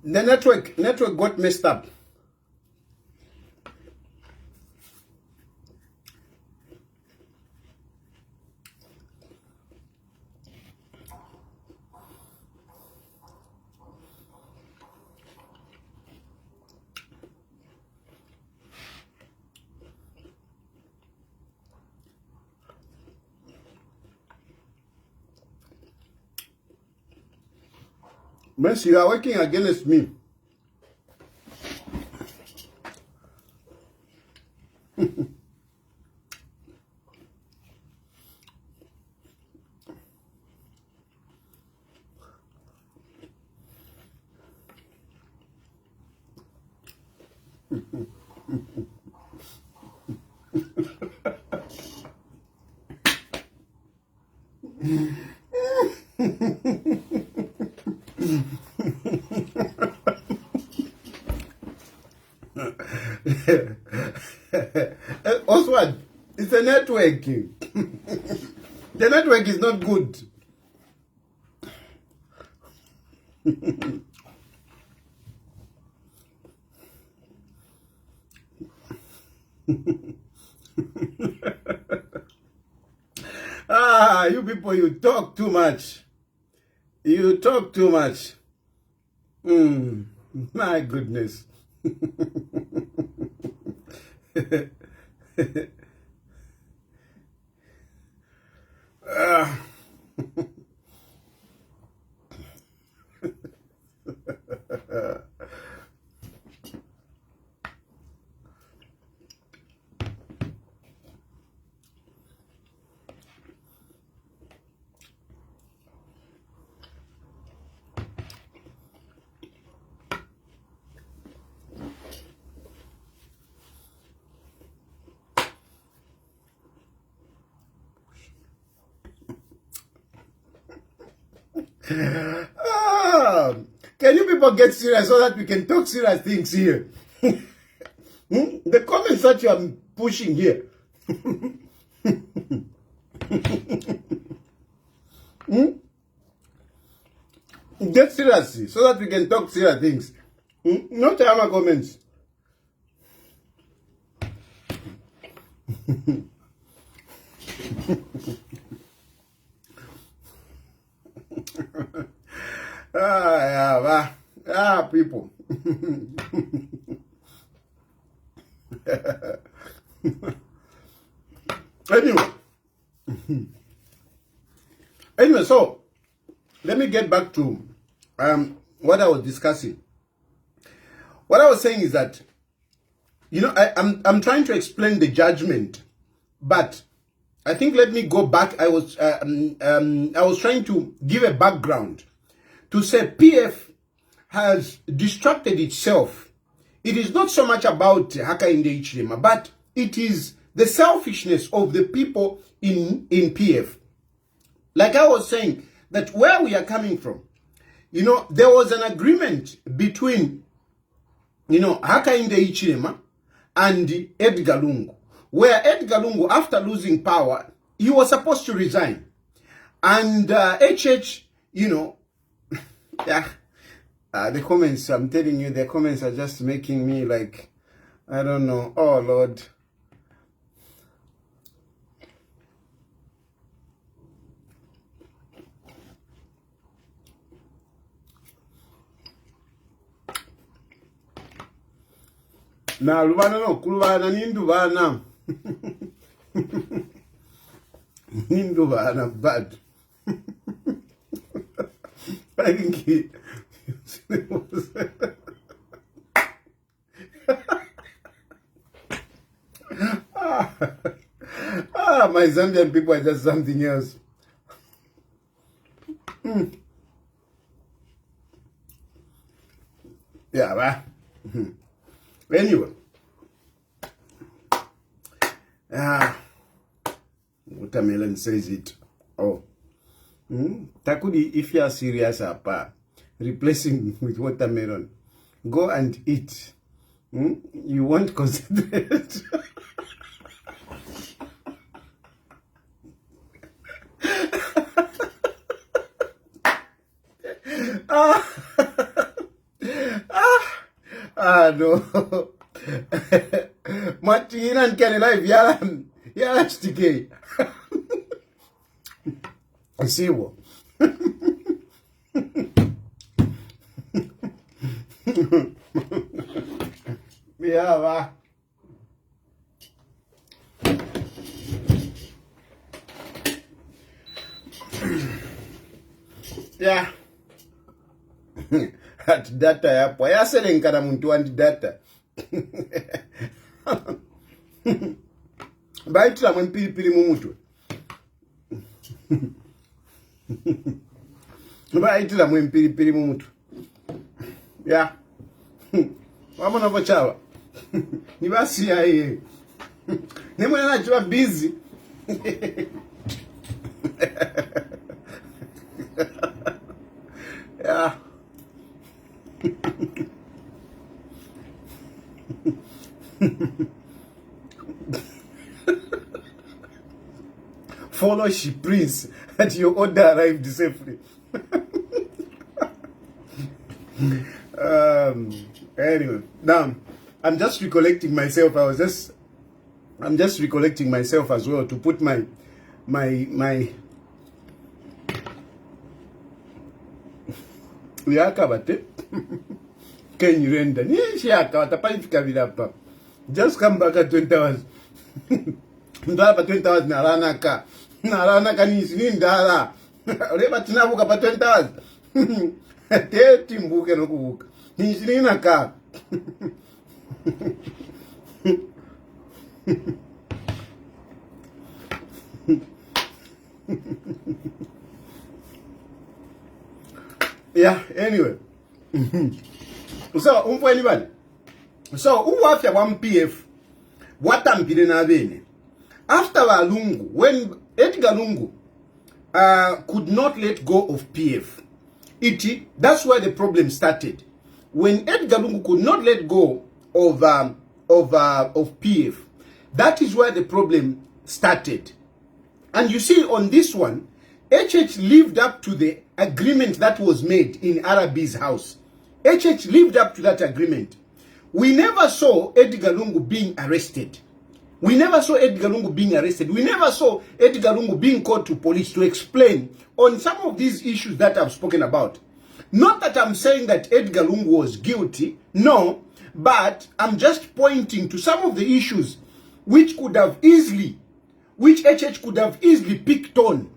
The network got messed up. Mercy, you are working against me. Oswald, it's a network. The network is not good. You people, you talk too much. You talk too much. My goodness. Can you people get serious so that we can talk serious things here? The comments that you are pushing here. Get serious so that we can talk serious things. Not our comments. People. Anyway, so let me get back to what I was discussing. What I was saying is that, you know, I'm trying to explain the judgment, but I think let me go back. I was trying to give a background to say PF has distracted itself. It is not so much about Hakainde Hichilema, but it is the selfishness of the people in PF. Like I was saying, that where we are coming from, you know, there was an agreement between, you know, Hakainde Hichilema and Edgar Lungu, where Edgar Lungu, after losing power, he was supposed to resign. And HH, you know, yeah, the comments, I'm telling you, the comments are just making me like, I don't know. Oh, Lord. Na lubana no kulubana nindu bana. Nindu bana bad. I think he My Zambian people are just something else. Yeah, right? Anyway. Watermelon says it. Oh. Takudi, if you are serious about replacing with watermelon, go and eat. You won't concentrate. No. Martina and Kenny live yala sticky. See what? Yeah, yeah. At data yapo yaserenkana muntu wandi data. Baitira mwempiripiri mumutwe. Baitira mwempiripiri mumutwe. Yeah. Wamona vochawa. Nibasi ya ye. Nemwe na chiwa busy. Yeah. Follow she prince that your order arrived safely. Anyway, now I'm just recollecting myself. I'm just recollecting myself as well to put my yakabate can you render ni shaka watapalifika vilapa. Just come back at 20 hours. Ndala 20 hours na rana ni ndala reba tinabuka pa 20 hours. Teti mbuke no kubuka ni naka. Yeah, anyway. So, umpo anybody. So, uwafya wa MPF watampire na bene. After Lungu, when Edgar Lungu could not let go of PF, that's where the problem started. When Edgar Lungu could not let go of PF, that is where the problem started. And you see on this one, HH lived up to the agreement that was made in Arabi's house. HH lived up to that agreement. We never saw Edgar Lungu being arrested. We never saw Edgar Lungu being arrested. We never saw Edgar Lungu being called to police to explain on some of these issues that I've spoken about. Not that I'm saying that Edgar Lungu was guilty, no, but I'm just pointing to some of the issues which HH could have easily picked on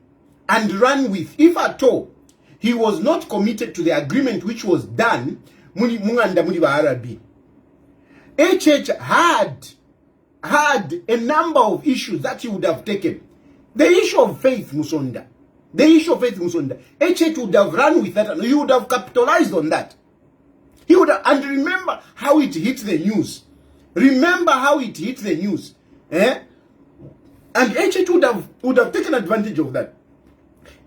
and run with, if at all he was not committed to the agreement which was done. HH had a number of issues that he would have taken. The issue of faith, Musonda. HH would have run with that and he would have capitalized on that. He would have, and remember how it hit the news. And HH would have taken advantage of that.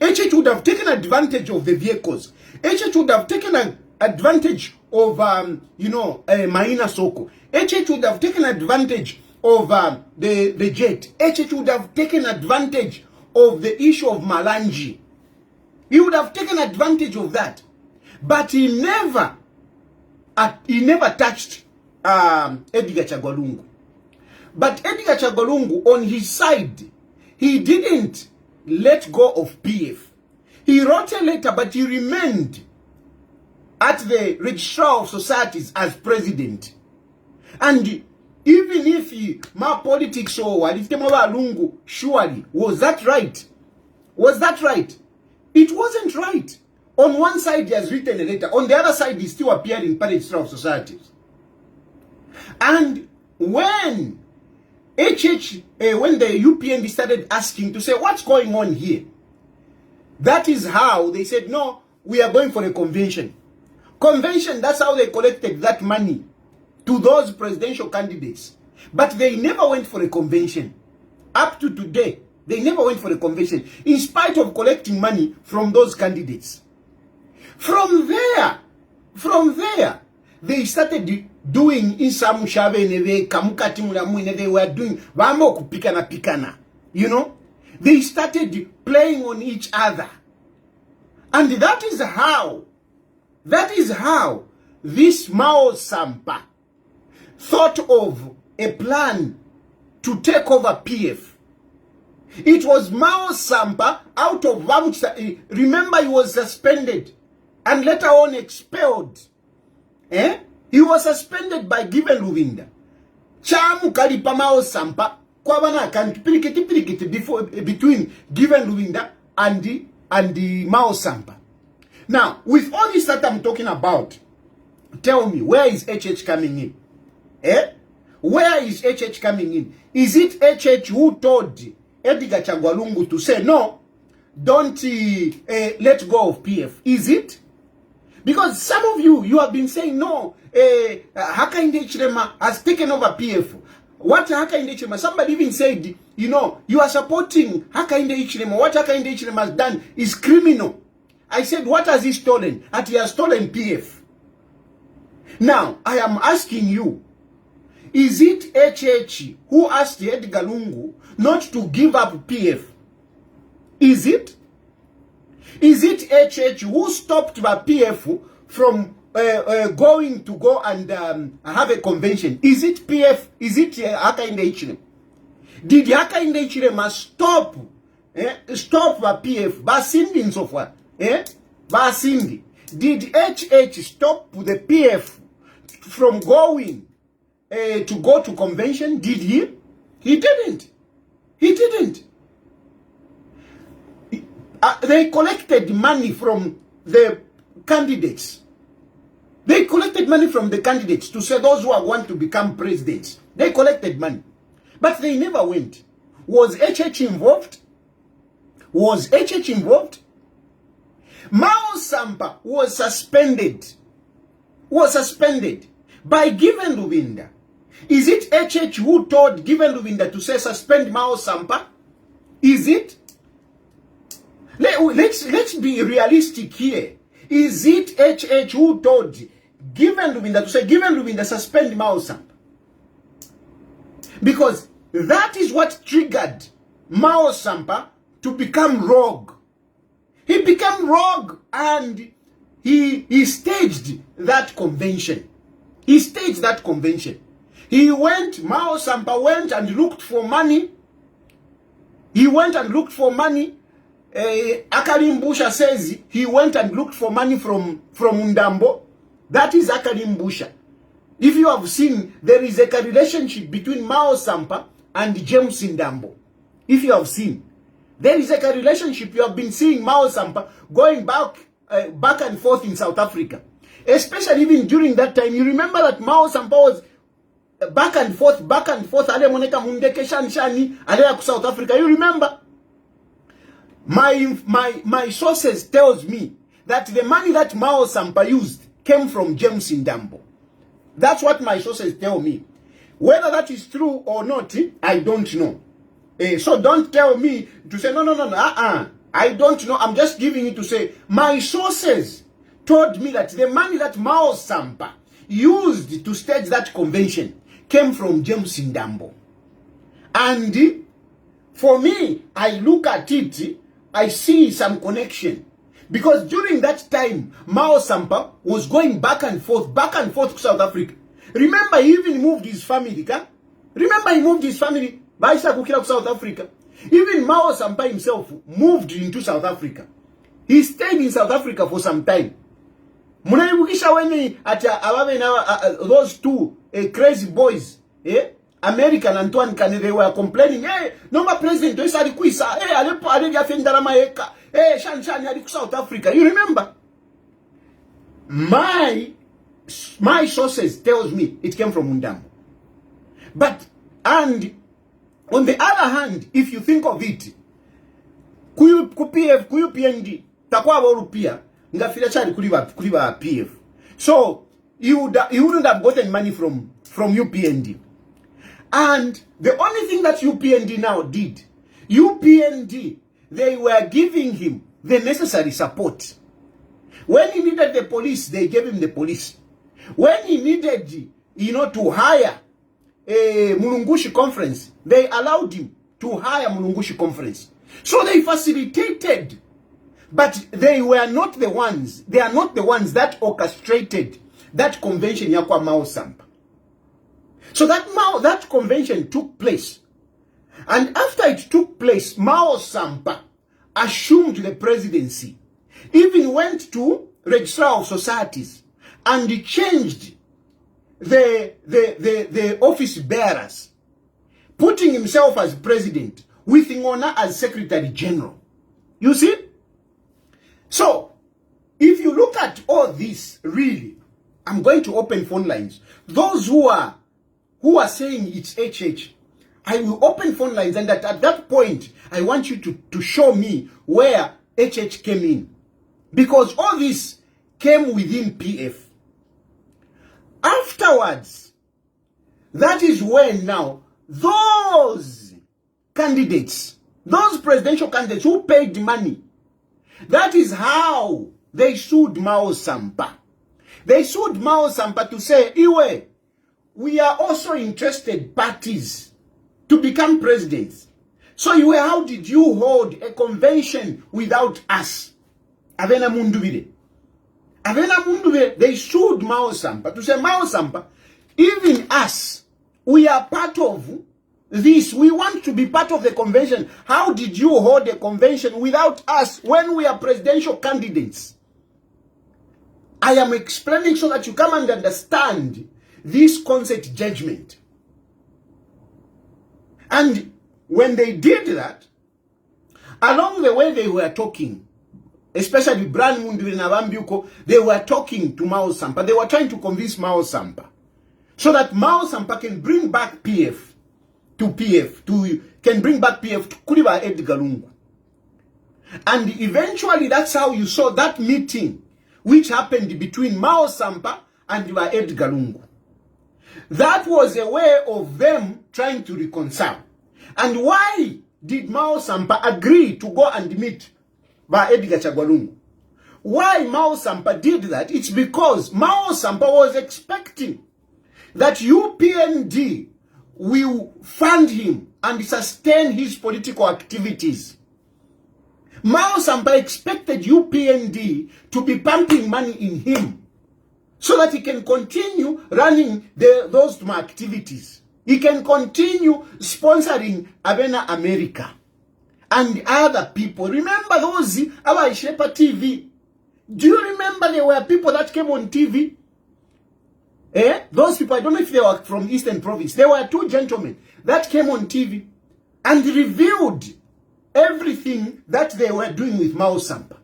HH would have taken advantage of the vehicles. HH would have taken advantage of, Maina Soko. HH would have taken advantage of the jet. HH would have taken advantage of the issue of Malanji. He would have taken advantage of that. But he never touched Edgar Chagwalungu. But Edgar Chagwalungu, on his side, he didn't let go of PF. He wrote a letter, but he remained at the Registrar of Societies as president. And even if my politics or Lungu, surely, was that right? It wasn't right. On one side, he has written a letter. On the other side, he still appeared in Registrar of Societies. And when when the UPND started asking to say, what's going on here? That is how they said, no, we are going for a convention. Convention, that's how they collected that money to those presidential candidates. But they never went for a convention. Up to today, they never went for a convention, in spite of collecting money from those candidates. From there, they started doing Isamu Shave Neve, Kamukati Mulamu, they were doing Vamo Pikana Pikana. You know? They started playing on each other. And that is how this Mao Sampa thought of a plan to take over PF. It was Mao Sampa out of Vamcha. Remember, he was suspended and later on expelled. He was suspended by Given Luvinda. Chamu kalipa Mao Sampa kwa wana kantu pirikiti between Given Luvinda and the Mao Sampa. Now, with all this that I'm talking about, tell me, where is HH coming in? Where is HH coming in? Is it HH who told Edgar Chagwalungu to say, no, don't let go of PF? Is it? Because some of you have been saying, no, Hakainde Hichilema has taken over PF. What Hakainde Hichilema? Somebody even said, you know, you are supporting Hakainde Hichilema. What Hakainde Hichilema has done is criminal. I said, what has he stolen? That he has stolen PF. Now, I am asking you, is it HH who asked Edgar Lungu not to give up PF? Is it? Is it HH who stopped the PF from going to go and have a convention? Is it PF? Is it Hakainde Hichilema? Did Hakainde Hichilema stop the PF? Basindi and so forth. Basindi. Did HH stop the PF from going to go to convention? Did he? He didn't. He didn't. They collected money from the candidates. They collected money from the candidates to say those who want to become presidents. They collected money. But they never went. Was HH involved? Was HH involved? Mao Sampa was suspended. By Given Luvinda. Is it HH who told Given Luvinda to say suspend Mao Sampa? Is it? Let's be realistic here. Is it HH who told Given Luvinda to say Given Luvinda suspend Mao Sampa? Because that is what triggered Mao Sampa to become rogue. He became rogue and he staged that convention. He staged that convention. He went, Mao Sampa went and looked for money. He went and looked for money. Akalim Busha says he went and looked for money from Ndambo. That is Akalim Busha. If you have seen, there is a relationship between Mao Sampa and James Ndambo. If you have seen, there is a relationship. You have been seeing Mao Sampa going back and forth in South Africa. Especially even during that time. You remember that Mao Sampa was back and forth. Ale moneka mundeke shani ale South Africa. You remember? My sources tells me that the money that Mao Sampa used came from James Ndambo. That's what my sources tell me. Whether that is true or not, I don't know. So don't tell me to say, no. I don't know. I'm just giving it to say, my sources told me that the money that Mao Sampa used to stage that convention came from James Ndambo. And for me, I look at it, I see some connection. Because during that time, Mao Sampa was going back and forth to South Africa. Remember, he even moved his family. Remember, he moved his family by South Africa. Even Mao Sampa himself moved into South Africa. He stayed in South Africa for some time. Munaibukisha when at those two crazy boys, American Antoine Kane, they were complaining, no president, South Africa. You remember? My sources tells me it came from Ndambo. But, and On the other hand, if you think of it, kuyu PF, kuyu PND, takwa waru pia, nga fila chari kuliba PF. So, you wouldn't have gotten money from UPND. And the only thing that UPND now did, UPND, they were giving him the necessary support. When he needed the police, they gave him the police. When he needed, to hire a Mulungushi conference, they allowed him to hire Mulungushi conference. So they facilitated, but they were not the ones, they are not the ones that orchestrated that convention yakwa Mao Sampa. So that convention took place. And after it took place, Mao Sampa assumed the presidency, even went to Registrar of Societies and changed the office bearers, putting himself as president with Ngona as Secretary General. You see? So, if you look at all this, really, I'm going to open phone lines. Those who are saying it's HH, I will open phone lines, and at that point, I want you to show me where HH came in. Because all this came within PF. Afterwards, that is when now those candidates, those presidential candidates who paid money, that is how they sued Mao Sampa. They sued Mao Sampa to say, Iwe, we are also interested parties to become presidents. So Iwe, how did you hold a convention without us? Avena Mundubide. Avena Mundubide, they sued Mao Sampa to say, Mao Sampa, even us, we are part of this. We want to be part of the convention. How did you hold a convention without us when we are presidential candidates? I am explaining so that you come and understand this concept judgment. And when they did that, along the way they were talking, especially Bran Mundu and Abambiuko, they were talking to Mao Sampa. They were trying to convince Mao Sampa so that Mao Sampa can bring back PF to PF, can bring back PF to Kuriba Edgar Lungu. And eventually that's how you saw that meeting which happened between Mao Sampa and Edgar Lungu. That was a way of them trying to reconcile. And why did Mao Sampa agree to go and meet Edgar Chagwalungu? Why Mao Sampa did that? It's because Mao Sampa was expecting that UPND will fund him and sustain his political activities. Mao Sampa expected UPND to be pumping money in him so that he can continue running those activities. He can continue sponsoring Avena America and other people. Remember those our Shepherd TV? Do you remember there were people that came on TV? Those people, I don't know if they were from Eastern Province. There were two gentlemen that came on TV and revealed everything that they were doing with Mao Sampa,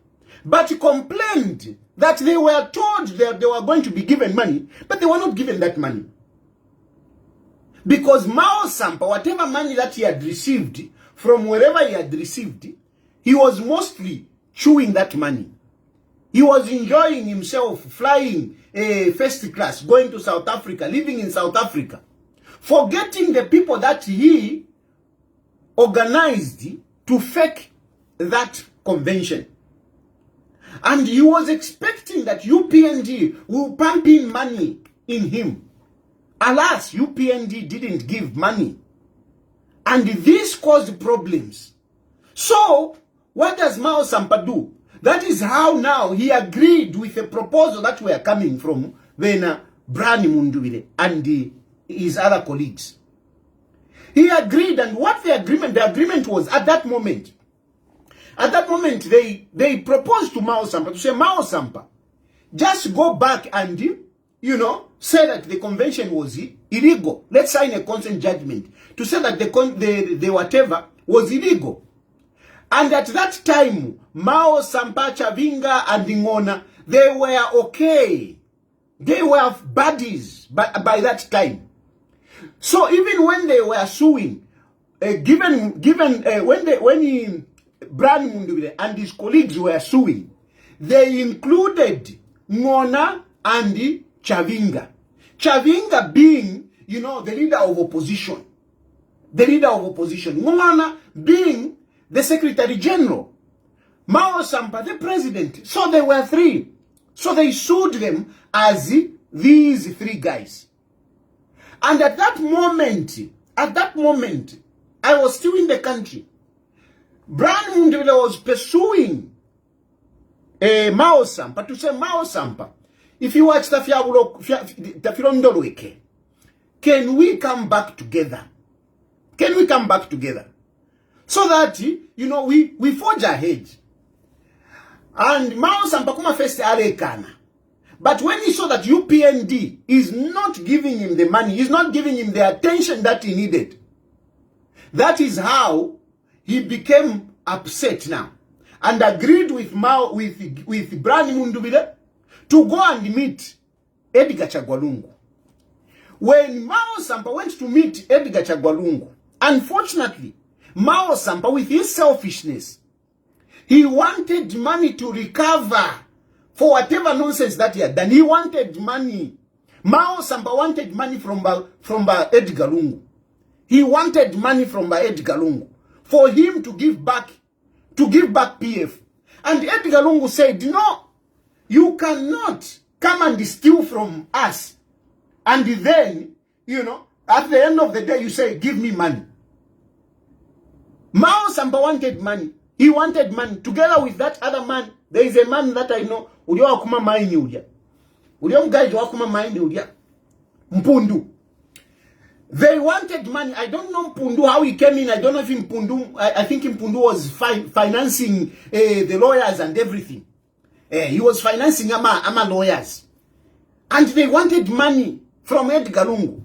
but complained that they were told that they were going to be given money, but they were not given that money. Because Mao Sampa, whatever money that he had received from wherever he had received, he was mostly chewing that money. He was enjoying himself, flying first class, going to South Africa, living in South Africa, forgetting the people that he organized to fake that convention. And he was expecting that UPND will pump in money in him. Alas, UPND didn't give money. And this caused problems. So, what does Mao Sampa do? That is how now he agreed with a proposal that were coming from Vena Brani Mundubile and his other colleagues. He agreed, and what the agreement was at that moment. At that moment, they proposed to Mao Sampa to say, Mao Sampa, just go back and, say that the convention was illegal. Let's sign a consent judgment to say that the whatever was illegal. And at that time, Mao Sampa, Chavinga, and Ngona, they were okay. They were buddies by that time. So even when they were suing, when Brian Mundubile and his colleagues were suing, they included Ngona and Chavinga. Chavinga being, you know, the leader of opposition. The leader of opposition. Ngona being the Secretary General. Mao Sampa, the president. So they were three. So they sued them as these three guys. And at that moment, I was still in the country. Brian Mundubile was pursuing Mao Sampa to say, Mao Sampa, if you watch the Tafilondolweke, can we come back together? Can we come back together? So that, you know, we forge ahead. And Mao Sampa kuma first alekana. But when he saw that UPND is not giving him the money, is not giving him the attention that he needed, that is how he became upset now. And agreed with Brian Mundubile to go and meet Edgar Chagwalungu. When Mao Sampa went to meet Edgar Chagwalungu, unfortunately, Mao Sampa, with his selfishness, he wanted money to recover for whatever nonsense that he had done. He wanted money. Mao Sampa wanted money from Edgar Lungu. He wanted money from Edgar Lungu for him to give back PF. And Edgar Lungu said, no, you cannot come and steal from us. And then, you know, at the end of the day, you say, give me money. Mao Sampa wanted money. He wanted money. Together with that other man, there is a man that I know. Mpundu. They wanted money. I don't know Mpundu, how he came in. I don't know if Mpundu, I think Mpundu was financing the lawyers and everything. He was financing ama lawyers. And they wanted money from Edgar Lungu.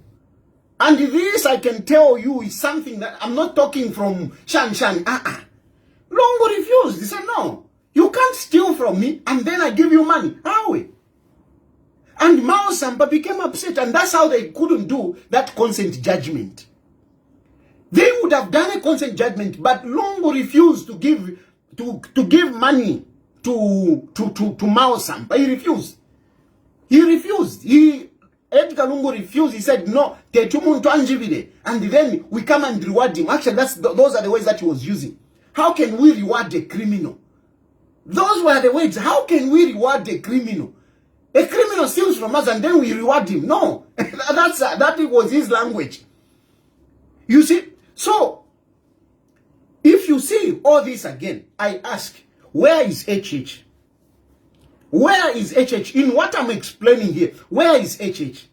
And this, I can tell you, is something that I'm not talking from Shan. Lungu refused. He said, no, you can't steal from me and then I give you money. How? And Mao Sampa became upset, and that's how they couldn't do that consent judgment. They would have done a consent judgment, but Lungu refused to give money to Mao Sampa. He refused. Edgar Lungu refused. He said, no, and then we come and reward him. Actually, those are the words that he was using. How can we reward a criminal? Those were the words. How can we reward a criminal? A criminal steals from us and then we reward him. No, that was his language. You see? So, if you see all this again, I ask, where is HH? Where is HH? In what I'm explaining here, where is HH?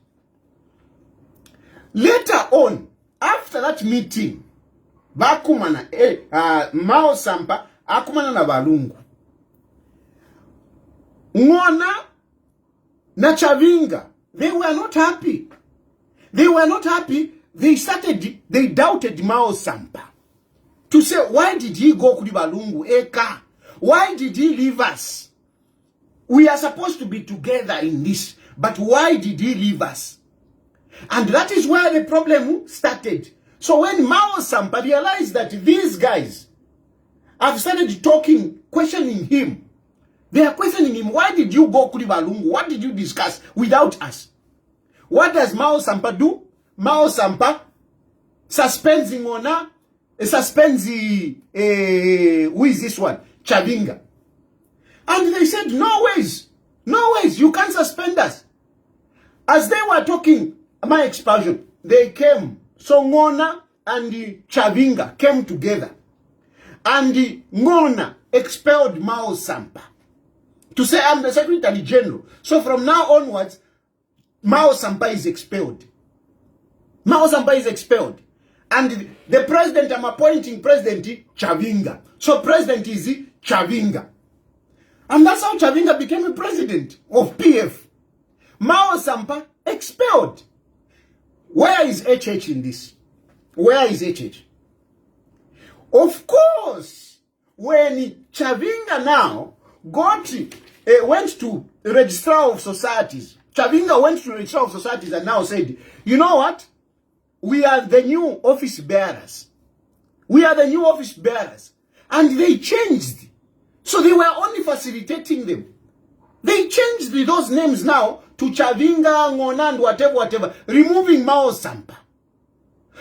Later on, after that meeting, Bakumana, Mao Sampa, Akumana na Balungu. Ngona na Chavinga, they were not happy. They were not happy. They doubted Mao Sampa. To say, why did he go to Balungu? Eka. Why did he leave us? We are supposed to be together in this. But why did he leave us? And that is where the problem started. So when Mao Sampa realized that these guys have started talking, questioning him, they are questioning him, why did you go Kuli Balungu? What did you discuss without us? What does Mao Sampa do? Mao Sampa suspends Ngona, suspends who is this one? Chavinga. And they said, no ways, you can't suspend us. As they were talking, my expulsion, they came. So Ngona and Chavinga came together. And Ngona expelled Mao Sampa to say, I'm the Secretary General. So from now onwards, Mao Sampa is expelled. Mao Sampa is expelled. And the president, I'm appointing President Chavinga. So president is Chavinga. And that's how Chavinga became a president of PF. Mao Sampa expelled. Where is HH in this? Where is HH? Of course, when Chavinga now went to Registrar of Societies, Chavinga went to Registrar of Societies and now said, you know what? We are the new office bearers. We are the new office bearers. And they changed. So they were only facilitating them. They changed those names now to Chavinga, Ngona, and whatever, removing Mao Sampa.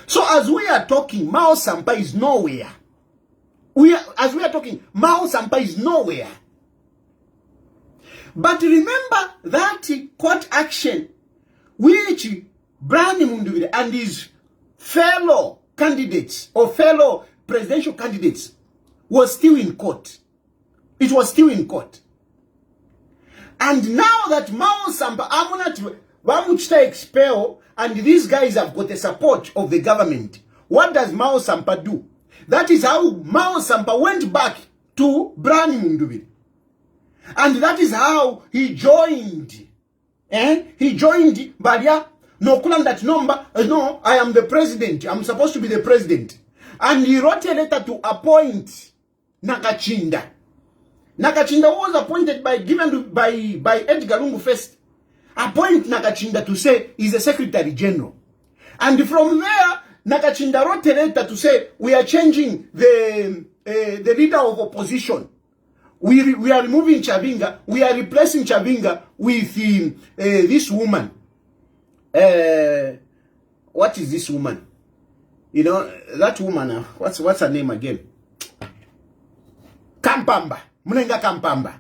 So as we are talking, Mao Sampa is nowhere. As we are talking, Mao Sampa is nowhere. But remember that court action which Brian Mundubile and his fellow candidates or fellow presidential candidates was still in court. It was still in court. And now that Mao Sampa, Wamuchita expel, and these guys have got the support of the government, what does Mao Sampa do? That is how Mao Sampa went back to Brian Mundubile. And that is how he joined. He joined Balia. No, no, I am the president. I'm supposed to be the president. And he wrote a letter to appoint Nakachinda. Nakachinda was appointed given by Edgar Lungu first. Appoint Nakachinda to say he's the Secretary General. And from there, Nakachinda wrote a letter to say we are changing the leader of opposition. We are removing Chavinga. We are replacing Chavinga with this woman. What is this woman? You know, that woman, what's her name again? Kampamba. Munenga Kampamba.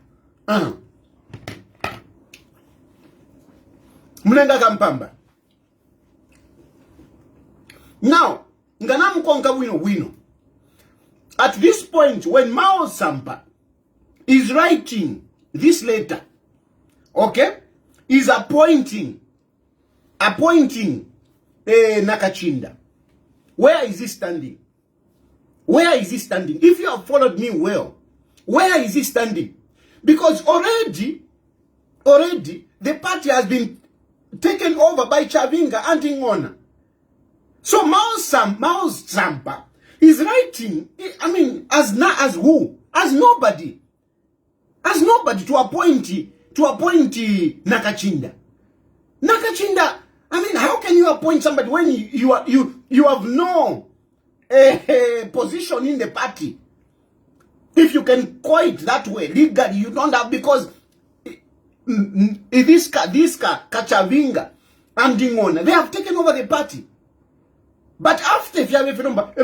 Munenga Kampamba. Now, Nganamu Konka Wino. At this point, when Mao Sampa is writing this letter, okay, is appointing Nakachinda. Where is he standing? Where is he standing? If you have followed me well, where is he standing? Because already the party has been taken over by Chavinga and Ngona. So Mao Sampa is writing, I mean, as who? As nobody. As nobody to appoint Nakachinda. Nakachinda, I mean, how can you appoint somebody when you have no position in the party? If you can call it that way, legally you don't have, because this Kachavinga and Dingona, they have taken over the party. But after, if you have a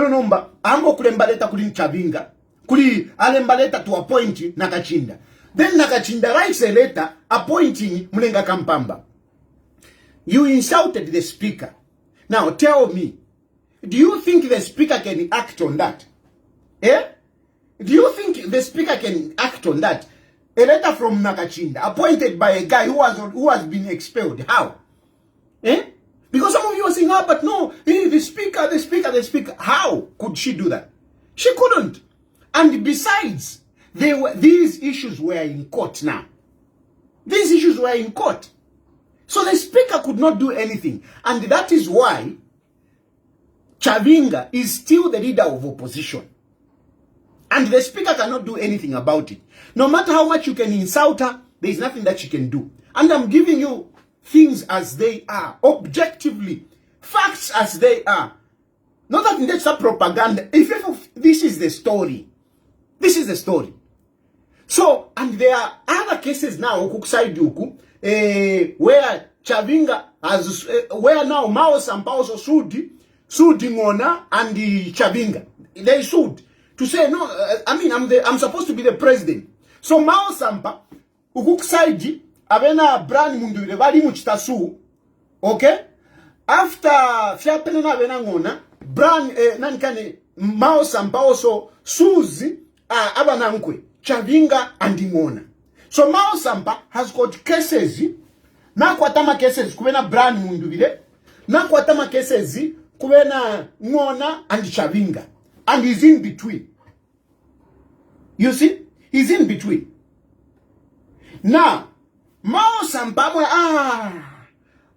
number, Ambo Kulembaleta Kulin Chavinga, Kuli Alembaleta to appoint Nakachinda. Then Nakachinda writes a letter appointing Mulenga Kampamba. You insulted the speaker. Now tell me, do you think the speaker can act on that? Do you think the speaker can act on that? A letter from Nakachinda, appointed by a guy who has been expelled. How? Because some of you are saying, but no, the speaker. How could she do that? She couldn't. And besides, these issues were in court now. These issues were in court. So the speaker could not do anything. And that is why Chavinga is still the leader of opposition. And the speaker cannot do anything about it. No matter how much you can insult her, there is nothing that she can do. And I'm giving you things as they are, objectively, facts as they are. Not that that's a propaganda. If this is the story. This is the story. So, and there are other cases now, where Chavinga has, where now Mao Sampa also sued Ngona and the Chavinga. They sued to say, no, I mean, I'm supposed to be the president. So Mao Sampa, Ukuksaidi, Abena Brand Mundu, Vali Muchitasu, okay? After Fiapenana Venangona, Brand Nankane, Mao Sampa also sues Abanankwe, Chavinga and Ngona. So Mao Sampa has got cases, nakwatama cases kubena Brand Mundubile, nakwatama cases kubena Ngona and Chavinga, and he's in between. You see, he's in between. Now, Mao Sampa,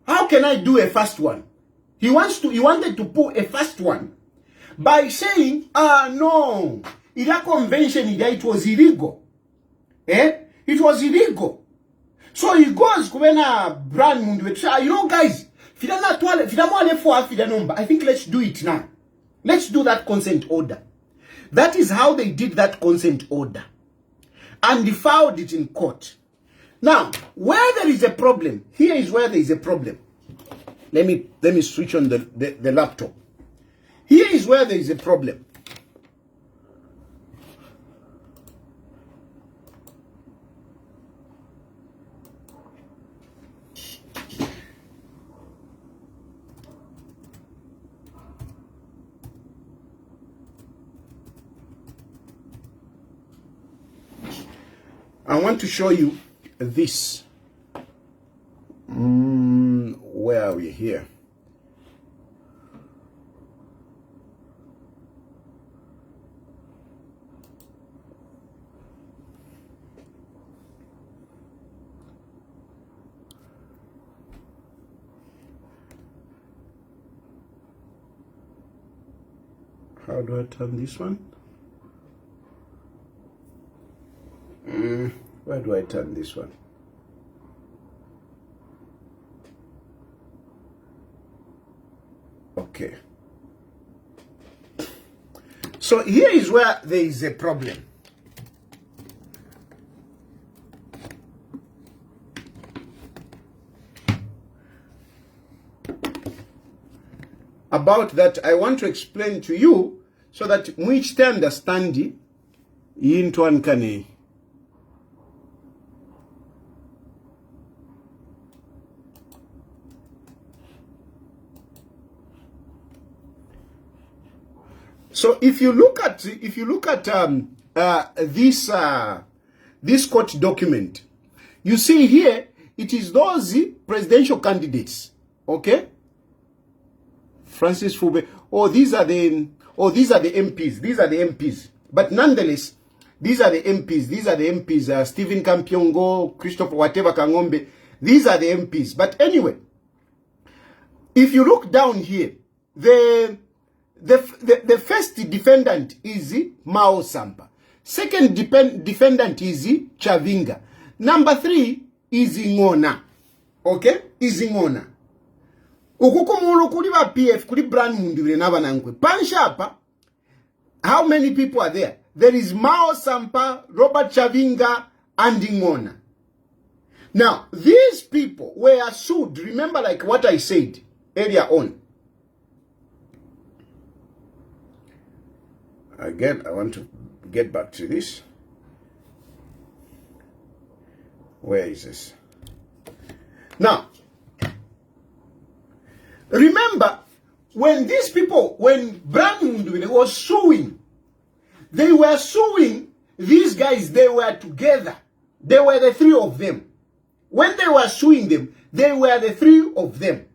how can I do a fast one? He wanted to pull a fast one by saying, no, ila convention it was illegal. It was illegal. So he goes kubena Brand Mundu, you know guys, I think let's do it now. Let's do that consent order. That is how they did that consent order. And they filed it in court. Now, where there is a problem, here is where there is a problem. Let me switch on the laptop. Here is where there is a problem. I want to show you this. Where are we here? How do I turn this one? Where do I turn this one? Okay. So here is where there is a problem. About that, I want to explain to you so that which te understand into ankane. So if you look at this court document, you see here it is those presidential candidates, okay? Francis Fube. These are the MPs. These are the MPs. But nonetheless, these are the MPs. These are the MPs. Stephen Kampiongo, Christopher whatever Kangombe. These are the MPs. But anyway, if you look down here, the first defendant is Mao Sampa. Second defendant is Chavinga. Number 3 is Ngona. Okay? Is Ngona. Ukukumulu kuli ba PF, kuli brand mundibire n'abanankwe. Panshapa, how many people are there? There is Mao Sampa, Robert Chavinga, and Ngona. Now, these people were sued. Remember like what I said earlier on. Again, I want to get back to this. Where is this? Now, remember, when these people, when Brandon was suing, they were suing these guys, they were together. They were the 3 of them. When they were suing them, they were the 3 of them.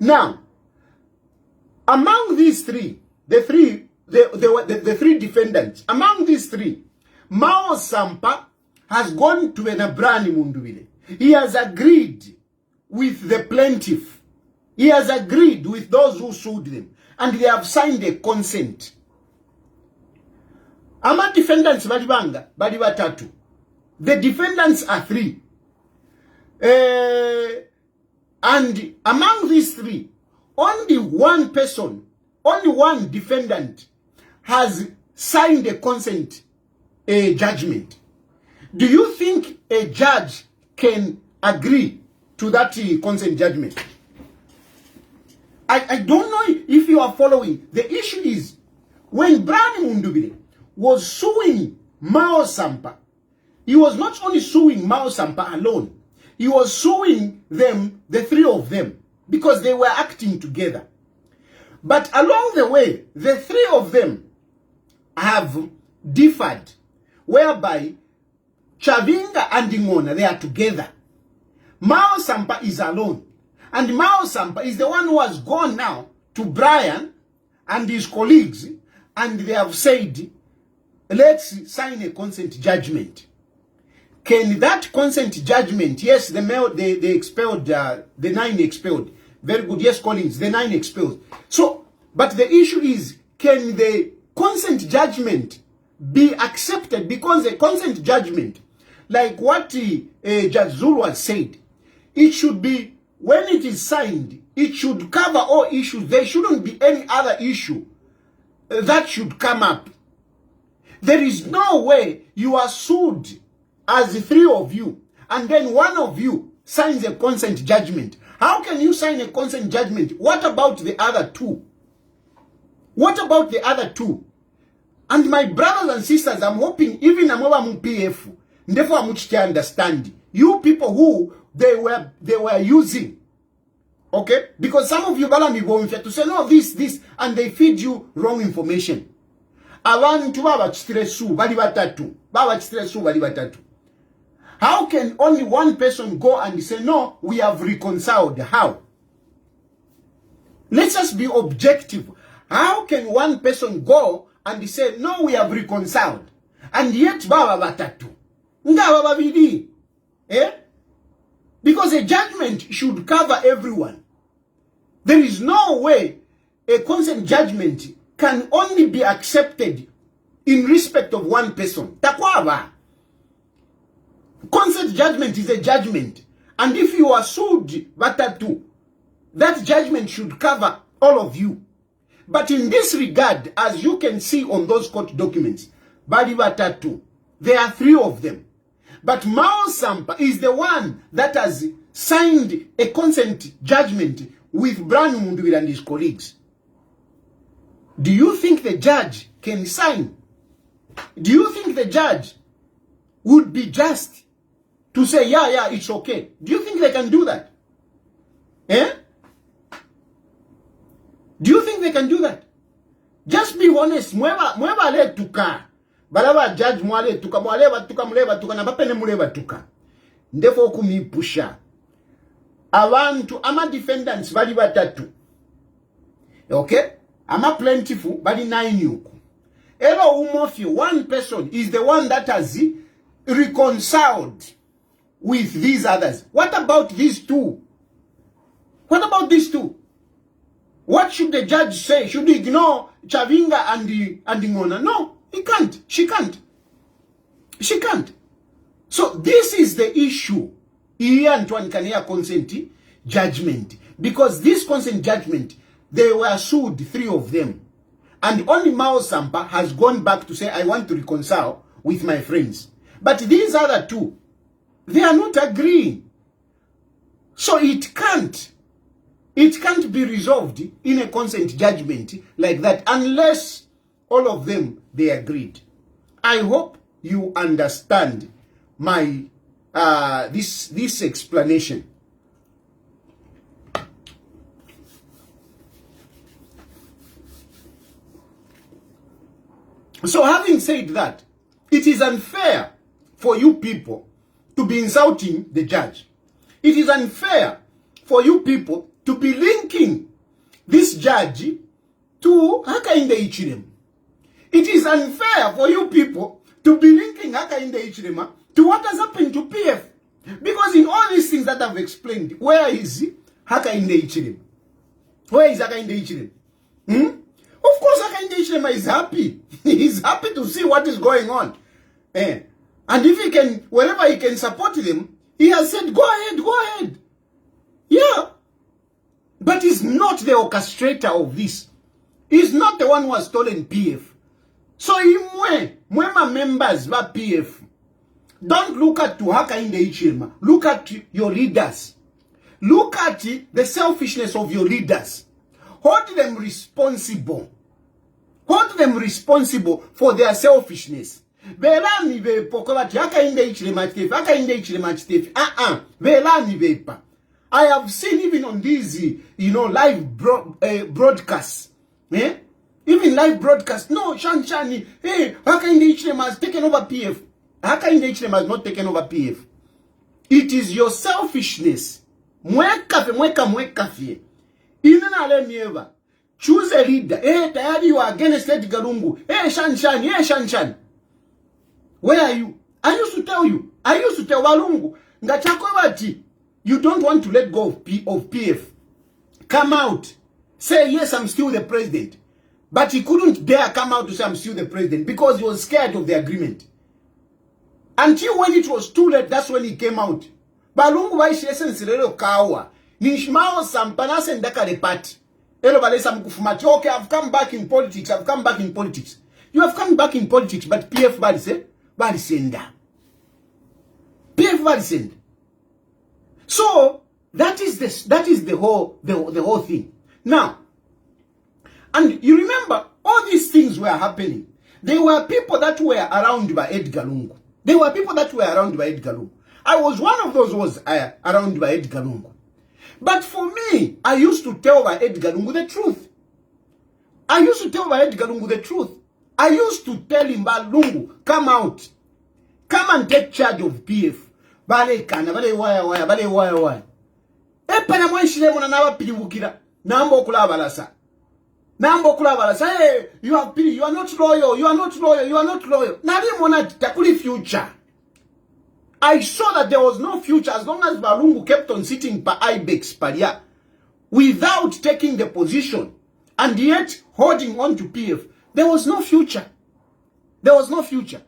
Now, among these 3, the 3 defendants, among these 3, Mao Sampa has gone to Brani Mundubile. He has agreed with the plaintiff. He has agreed with those who sued them. And they have signed a consent. Ama defendants balibanga, baliba tatu. The defendants are 3. And among these 3, only one person, only one defendant has signed a consent judgment. Do you think a judge can agree to that consent judgment? I don't know if you are following. The issue is, when Brani Mundubile was suing Mao Sampa, he was not only suing Mao Sampa alone, he was suing them, the 3 of them, because they were acting together. But along the way, the 3 of them have differed, whereby Chavinga and Ngona, they are together. Mao Sampa is alone. And Mao Sampa is the one who has gone now to Brian and his colleagues, and they have said, let's sign a consent judgment. Can that consent judgment, yes, they expelled, the 9 expelled. Very good, yes, Collins, the 9 expelled. So, but the issue is, can the consent judgment be accepted? Because the consent judgment, like what Judge Zulu has said, it should be, when it is signed, it should cover all issues. There shouldn't be any other issue that should come up There is no way you are sued as 3 of you, and then 1 of you signs a consent judgment. How can you sign a consent judgment? What about the other 2? What about the other 2? And my brothers and sisters, I'm hoping even I'm PF, therefore I'm to understand you people who they were using. Okay? Because some of you to say no, this, and they feed you wrong information. Abantu babachitresu bali batatu. How can only one person go and say no, we have reconciled? How? Let's just be objective. How can one person go and say no, we have reconciled, and yet baba batatu nga babidi? Because a judgment should cover everyone. There is no way a consent judgment can only be accepted in respect of one person. Takwaba. Consent judgment is a judgment. And if you are sued, batatu, that judgment should cover all of you. But in this regard, as you can see on those court documents, bali batatu, there are 3 of them. But Mao Sampa is the one that has signed a consent judgment with Brian Mundwira and his colleagues. Do you think the judge can sign? Do you think the judge would be just to say, yeah, it's okay? Do you think they can do that? Do you think they can do that? Just be honest. Mweba le tuka. Balaba judge mwale tuka. Mwaleba tuka. Na bapene mwaleba tuka. Ndefo kumipusha. Abantu ama defendants bali batatu. Okay? Ama plentiful bali 9 yuku. Elo umofi, one person is the one that has reconciled with these others. What about these 2? What about these 2? What should the judge say? Should he ignore Chavinga and Ngona? No, he can't. She can't. She can't. So this is the issue. Antoine Kania consent judgment. Because this consent judgment, they were sued, 3 of them. And only Mao Sampa has gone back to say, I want to reconcile with my friends. But these other 2, they are not agreeing. So it can't be resolved in a consent judgment like that unless all of them, they agreed. I hope you understand my this explanation. So having said that, it is unfair for you people to be insulting the judge. It is unfair for you people to be linking this judge to Hakainde Hichilema. It is unfair for you people to be linking Hakainde Hichilema to what has happened to PF. Because in all these things that I've explained, where is Hakainde Hichilema? Where is Hakainde Hichilema? Of course, Hakainde Hichilema is happy. He's happy to see what is going on. And if he can, wherever he can support them, he has said, go ahead. Yeah. But he's not the orchestrator of this. He's not the one who has stolen PF. So, Mwema members of PF, don't look at Hakainde Hichilema. Look at your leaders. Look at the selfishness of your leaders. Hold them responsible. Hold them responsible for their selfishness. Belani ve pokobati Hakainde Hichilema Chitefi. Belani vepa. I have seen even on these, live broadcasts. Even live broadcasts. No, Shani. Hey, Hakainde Hichilema has taken over PF. Hakainde Hichilema has not taken over PF. It is your selfishness. Mwekafe. Inana le mieva. Choose a leader. Hey, Tayali, you are against Lady Galungu. Hey, Shanshan. Where are you? I used to tell Walungu. Ngachakowati. You don't want to let go of PF. Come out. Say, yes, I'm still the president. But he couldn't dare come out to say, I'm still the president. Because he was scared of the agreement. Until when it was too late, that's when he came out. Balungu waishi essence lelo kawa. Nishmao sampana sendaka de party. Okay, I've come back in politics. You have come back in politics, but PF bari senda. PF bari senda. So that is the whole thing. Now, and you remember all these things were happening. There were people that were around by Edgar Lungu. There were people that were around by Edgar Lungu. I was one of those who was around by Edgar Lungu. But for me, I used to tell by Edgar Lungu the truth. I used to tell by Edgar Lungu the truth. I used to tell him, Lungu, come out. Come and take charge of PF. Bale kana, bale waya. Epana mwanshile mwana nawa pilibukira. Nambo kula balasa. Hey, you are not loyal. You are not loyal. Nari mwana takuli future. I saw that there was no future as long as Balungu kept on sitting per Ibex per year without taking the position and yet holding on to PF. There was no future. There was no future.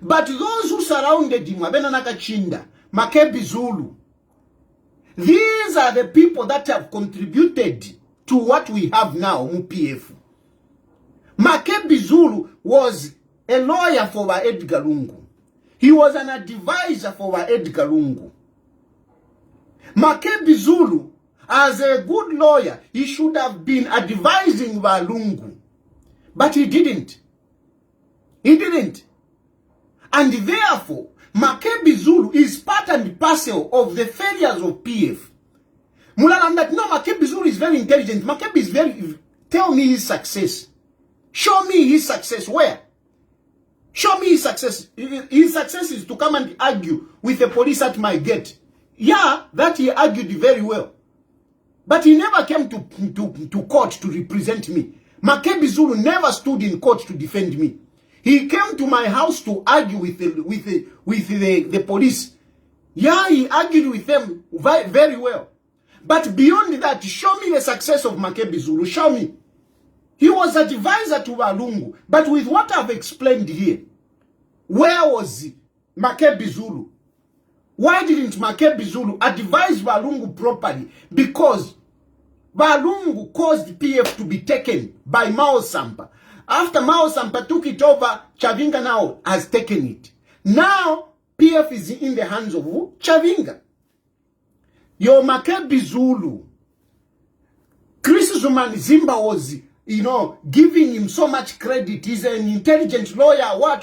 But those who surrounded him, Abenanaka Chinda, Makebi Zulu, these are the people that have contributed to what we have now, PF. Makebi Zulu was a lawyer for Edgar Lungu. He was an advisor for Edgar Lungu. Makebi Zulu, as a good lawyer, he should have been advising Lungu. But he didn't. He didn't. And therefore, Makebi Zulu is part and parcel of the failures of PF. Mulalam that no, Makebi Zulu is very intelligent. Makebi is very... Tell me his success. Show me his success. Where? Show me his success. His success is to come and argue with the police at my gate. Yeah, that he argued very well. But he never came to court to represent me. Makebi Zulu never stood in court to defend me. He came to my house to argue with the police. Yeah, he argued with them very well. But beyond that, show me the success of Makebi Zulu. Show me. He was advisor to Balungu. But with what I've explained here, where was Makebi Zulu? Why didn't Makebi Zulu advise Balungu properly? Because Balungu caused PF to be taken by Mao Sampa. After Mao Sampa took it over, Chavinga now has taken it. Now, PF is in the hands of who? Chavinga. Your Makebi Zulu. Chris Zumani Zimba was, giving him so much credit. He's an intelligent lawyer. What?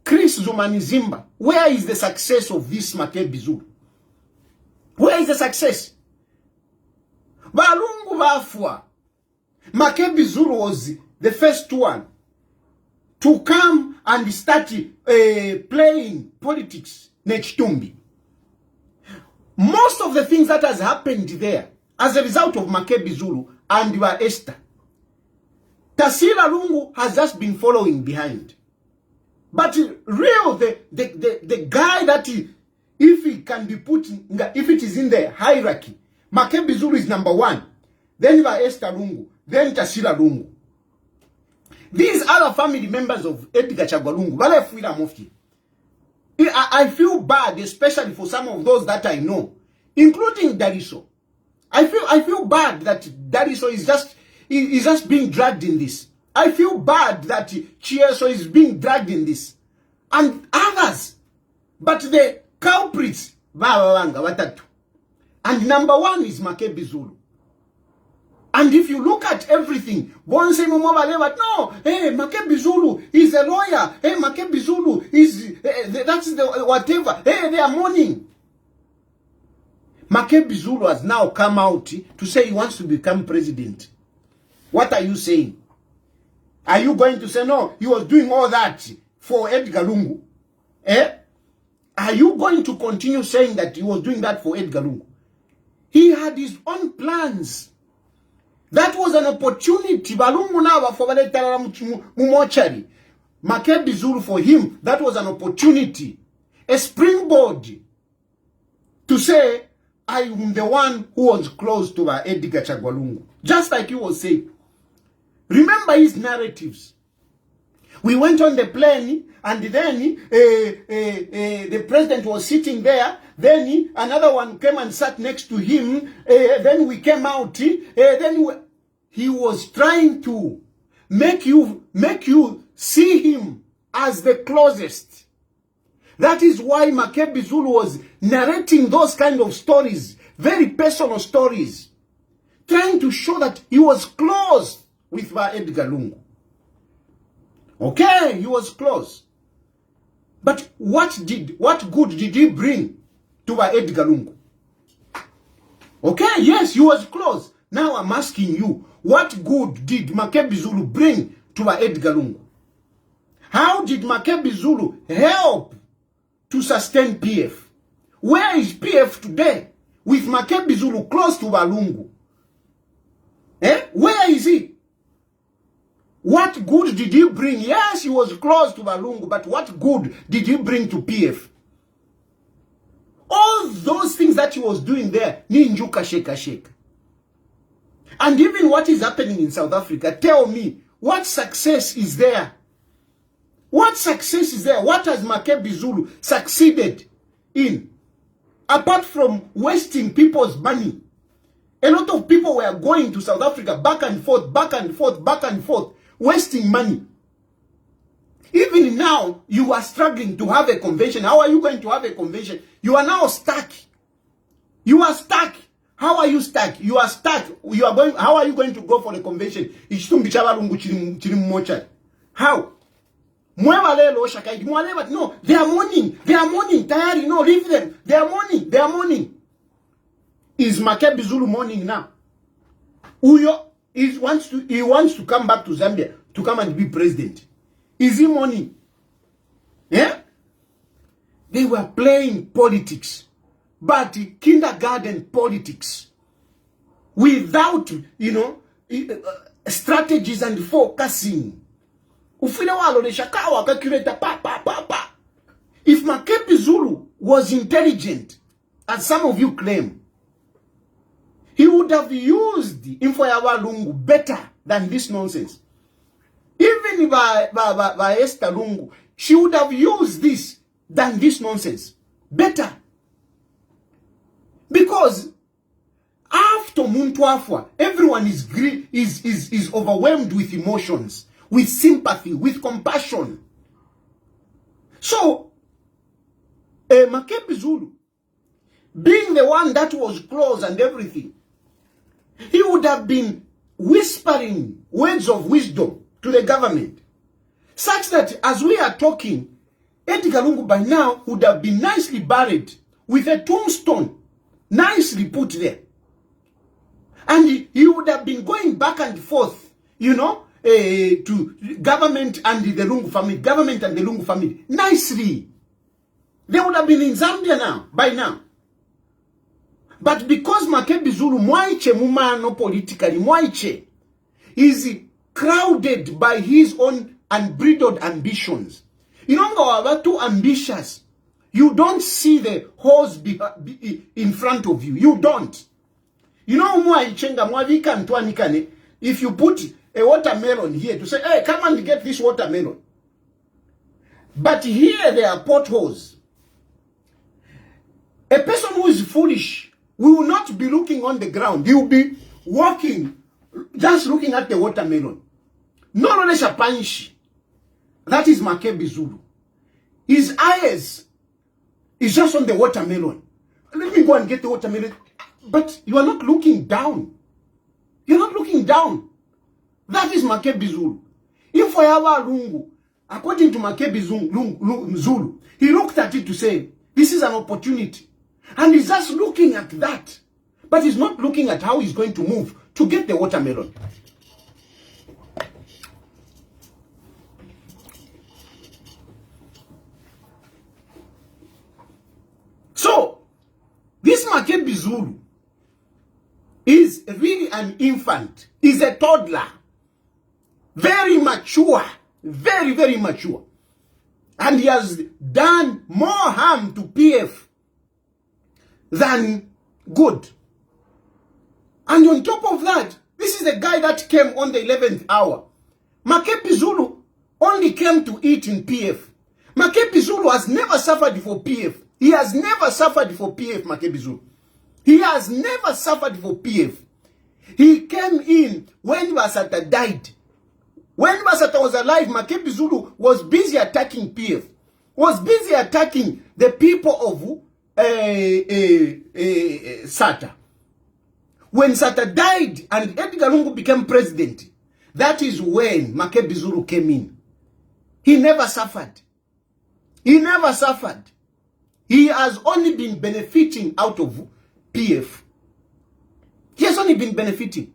Chris Zumani Zimba. Where is the success of this Makebi Zulu? Where is the success? Balungu Bafwa. Makebi Zulu was the first one to come and start playing politics Nechtumbi. Most of the things that has happened there as a result of Makebi Zulu and your Esther, Tasila Lungu has just been following behind. But the guy that if he can be put, if it is in the hierarchy, Makebi Zulu is number one. Then your Esther Lungu. Then Tasila Lungu. These other family members of Edgar Chagwa Lungu, I feel bad, especially for some of those that I know, including Dariso. I feel bad that Dariso is just being dragged in this. I feel bad that Chieso is being dragged in this. And others. But the culprits, and number one is Makebi Zulu. And if you look at everything, no, hey, Makebi Zulu is a lawyer. Hey, Makebi Zulu is, that's the whatever. Hey, they are mourning. Makebi Zulu has now come out to say he wants to become president. What are you saying? Are you going to say, no, he was doing all that for Edgar Lungu? Are you going to continue saying that he was doing that for Edgar Lungu? He had his own plans. That was an opportunity. Balungu now for Mumochari. Makebi Zulu for him, that was an opportunity. A springboard to say, I am the one who was close to Edgar Chagwa Lungu. Just like he was saying. Remember his narratives. We went on the plane and then the president was sitting there. Then another one came and sat next to him. Then we came out. He was trying to make you see him as the closest. That is why Makebi Zulu was narrating those kind of stories, very personal stories, trying to show that he was close with Edgar Lungu. Okay, he was close. But what good did he bring to Edgar Lungu? Okay, yes, he was close. Now I'm asking you, what good did Makebi Zulu bring to Edgar Lungu? How did Makebi Zulu help to sustain PF? Where is PF today with Makebi Zulu close to Lungu? Where is he? What good did he bring? Yes, he was close to Lungu, but what good did he bring to PF? All those things that he was doing there, ninjuka sheka. And even what is happening in South Africa, tell me, what success is there? What success is there? What has Makebi Zulu succeeded in? Apart from wasting people's money. A lot of people were going to South Africa back and forth, wasting money. Even now, you are struggling to have a convention. How are you going to have a convention? You are now stuck. You are stuck. How are you stuck? You are stuck. How are you going to go for the convention? How? No, they are mourning. Tayali, no, leave them. They are mourning. Is Makebi Zulu mourning now? He wants to come back to Zambia to come and be president. Is he mourning? Yeah? They were playing politics, but kindergarten politics, without, strategies and focusing. If Makebi Zulu was intelligent, as some of you claim, he would have used Chilufya Lungu better than this nonsense. Even by Esther Lungu, she would have used this than this nonsense better. Because after Muntwafwa, everyone is overwhelmed with emotions, with sympathy, with compassion. So, Makebi Zulu, being the one that was close and everything, he would have been whispering words of wisdom to the government, such that as we are talking, Edgar Lungu by now would have been nicely buried with a tombstone, nicely put there. And he would have been going back and forth, to government and the Lungu family, nicely. They would have been in Zambia now, by now. But because Makebi Zulu, mwaiche mumano politically, mwaiche, is crowded by his own unbridled ambitions. You are too ambitious. You don't see the horse in front of you. You don't. If you put a watermelon here to say, hey, come and get this watermelon. But here there are potholes. A person who is foolish will not be looking on the ground. He will be walking, just looking at the watermelon. No Ronesha Panshi. That is Makebi Zulu. His eyes is just on the watermelon. Let me go and get the watermelon. But you are not looking down. You're not looking down. That is Makebi Zulu. If Chilufya Lungu, according to Makebi Zulu, he looked at it to say, this is an opportunity. And he's just looking at that. But he's not looking at how he's going to move to get the watermelon. So, this Makebi Zulu is really an infant. Is a toddler. Very mature. Very, very mature. And he has done more harm to PF than good. And on top of that, this is the guy that came on the 11th hour. Makebi Zulu only came to eat in PF. Makebi Zulu has never suffered for PF. He has never suffered for PF, Makebi Zulu. He has never suffered for PF. He came in when Basata died. When Basata was alive, Makebi Zulu was busy attacking PF, was busy attacking the people of Sata. When Sata died and Edgar Lungu became president, that is when Makebi Zulu came in. He never suffered. He never suffered. He has only been benefiting out of PF. He has only been benefiting.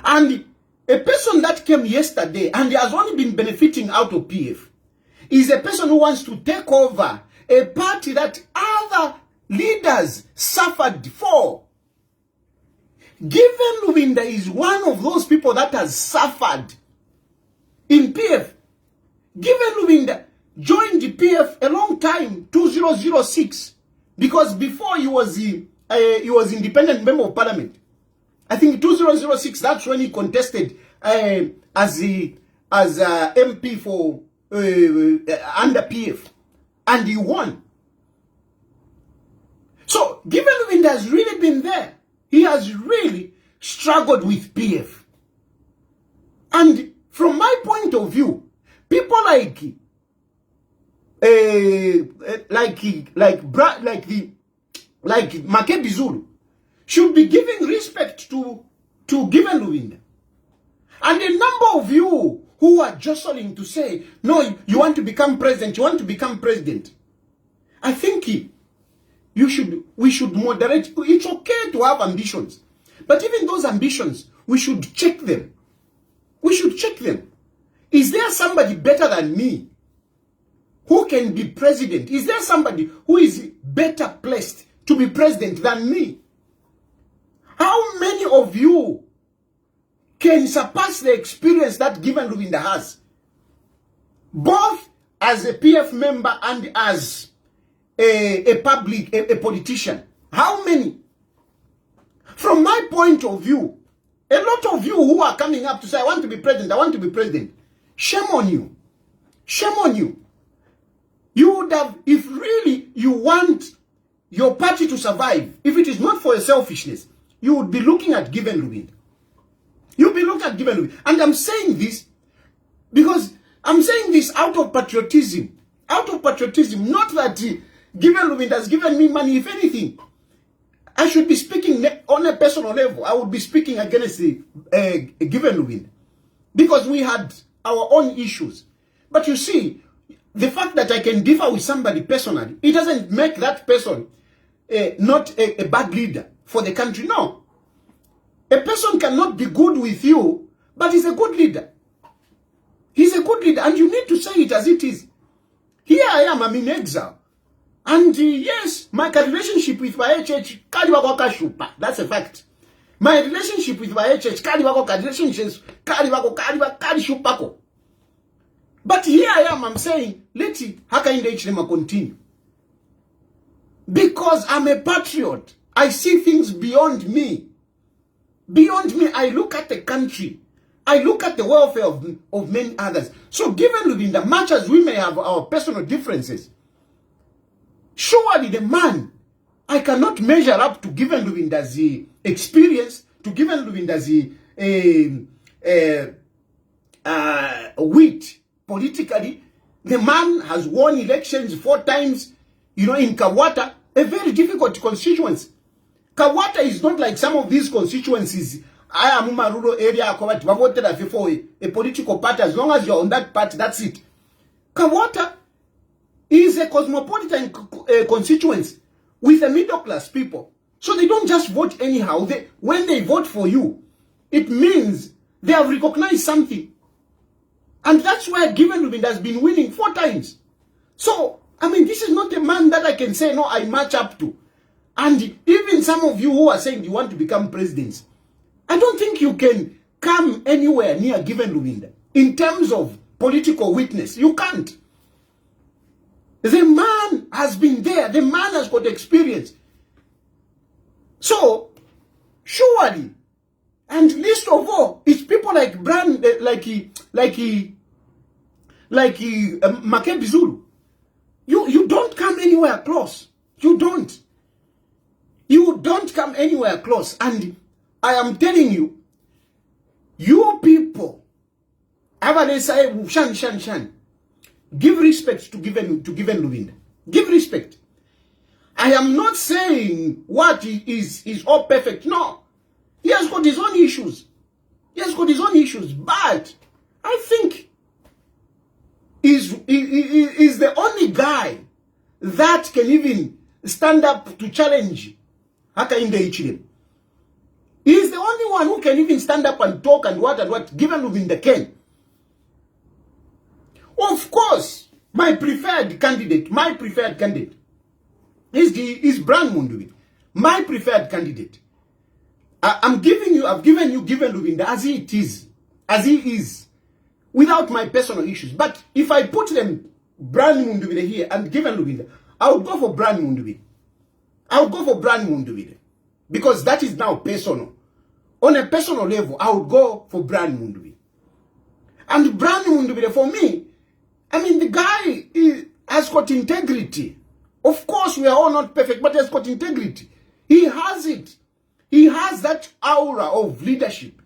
And a person that came yesterday and has only been benefiting out of PF is a person who wants to take over a party that other leaders suffered for. Given Lubinda is one of those people that has suffered in PF. Given Lubinda joined the PF a long time, 2006, because before he was independent member of parliament. I think 2006, that's when he contested as MP for under PF, and he won. So, given Lubinda has really been there, he has really struggled with PF. And from my point of view, people like Makebi Zulu should be giving respect to Given Lubinda. And a number of you who are jostling to say, no, you want to become president, you want to become president. I think we should moderate. It's okay to have ambitions. But even those ambitions, we should check them. We should check them. Is there somebody better than me who can be president? Is there somebody who is better placed to be president than me? How many of you can surpass the experience that Given Lubinda has, both as a PF member and as a politician? How many? From my point of view, a lot of you who are coming up to say, I want to be president, I want to be president, shame on you. Shame on you. You would have, if really you want your party to survive, if it is not for a selfishness, you would be looking at Given Lubinda. You'll be looking at Given Lubinda. And I'm saying this because I'm saying this out of patriotism. Out of patriotism. Not that Given Lubinda has given me money. If anything, I should be speaking on a personal level. I would be speaking against the Given Lubinda, because we had our own issues. But you see, the fact that I can differ with somebody personally, it doesn't make that person not a bad leader for the country. No. A person cannot be good with you, but he's a good leader. He's a good leader, and you need to say it as it is. Here I am, I'm in exile. And yes, my relationship with my HH, that's a fact. My relationship with my HH, but here I am, I'm saying, let it, Hakainde continue. Because I'm a patriot. I see things beyond me. Beyond me, I look at the country. I look at the welfare of many others. So Given Lubinda, much as we may have our personal differences, surely the man, I cannot measure up to Given Lubinda's experience, to Given Lubinda's wit politically. The man has won elections 4 times, in Kawata, a very difficult constituency. Kawata is not like some of these constituencies. I am in a rural area, for a political party. As long as you're on that party, that's it. Kawata is a cosmopolitan constituency with a middle class people. So they don't just vote anyhow. When they vote for you, it means they have recognized something. And that's why Given Lubinda has been winning 4 times. So, I mean, this is not a man that I can say, no, I match up to. And even some of you who are saying you want to become presidents, I don't think you can come anywhere near Given Lubinda in terms of political witness. You can't. The man has been there. The man has got experience. So, surely, and least of all, it's people like Makebi Zulu. You don't come anywhere close. You don't. You don't come anywhere close. And I am telling you, you people Abale say shan. Give respect to Given Lubinda. Give respect. I am not saying what is all perfect. No. He has got his own issues. But I think is the only guy that can even stand up to challenge Hakainde Hichilema. He's the only one who can even stand up and talk and what Given Lubinda can. Of course, my preferred candidate is Brian Mundubile. My preferred candidate. I've given you Given Lubinda as he is, without my personal issues. But if I put them, Brian Mundubile here and Given Lubinda, I would go for Brian Mundubile. Because that is now personal. On a personal level, I would go for Brian Mundubile. And Brian Mundubile, for me, I mean, the guy has got integrity. Of course, we are all not perfect, but he has got integrity. He has it. He has that aura of leadership.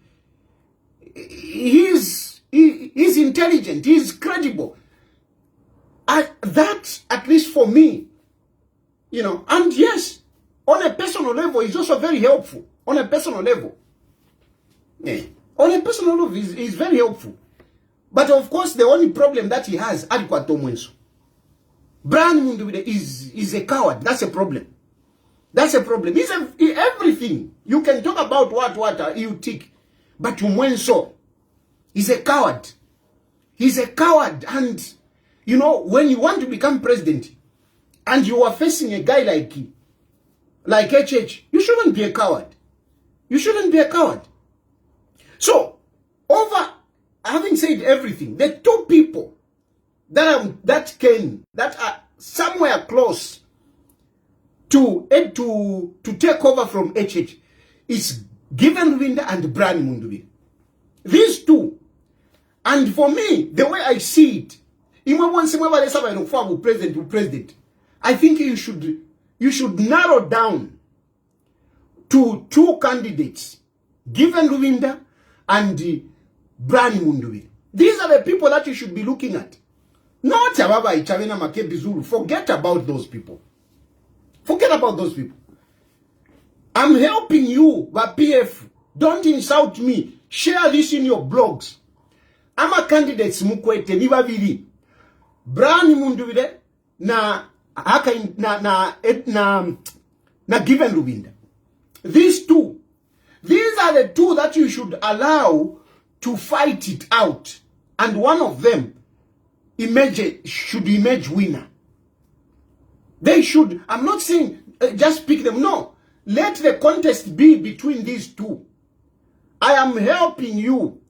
He's intelligent. He's credible. That, at least for me, and yes, on a personal level, he's also very helpful. On a personal level. Yeah. On a personal level, he's very helpful. But of course, the only problem that he has, Brian Mundubile is a coward. That's a problem. He's everything. You can talk about what you think, but Umwenso is a coward. He's a coward. And, when you want to become president, and you are facing a guy like HH, you shouldn't be a coward. So, having said everything, the two people that are somewhere close to take over from HH is Given Lubinda and Brian Mundubile. These two. And for me, the way I see it, president, I think you should narrow down to two candidates, Given Lubinda and Brian Mundubile. These are the people that you should be looking at. Not Ababa Ichavena Makebi Zulu. Forget about those people. I'm helping you, but PF, don't insult me. Share this in your blogs. I'm a candidate Mukwete Nibabili. Brian Mundubile na Given Lubinda. These are the two that you should allow to fight it out, and one of them should emerge winner. They should. I'm not saying just pick them. No, let the contest be between these two. I am helping you.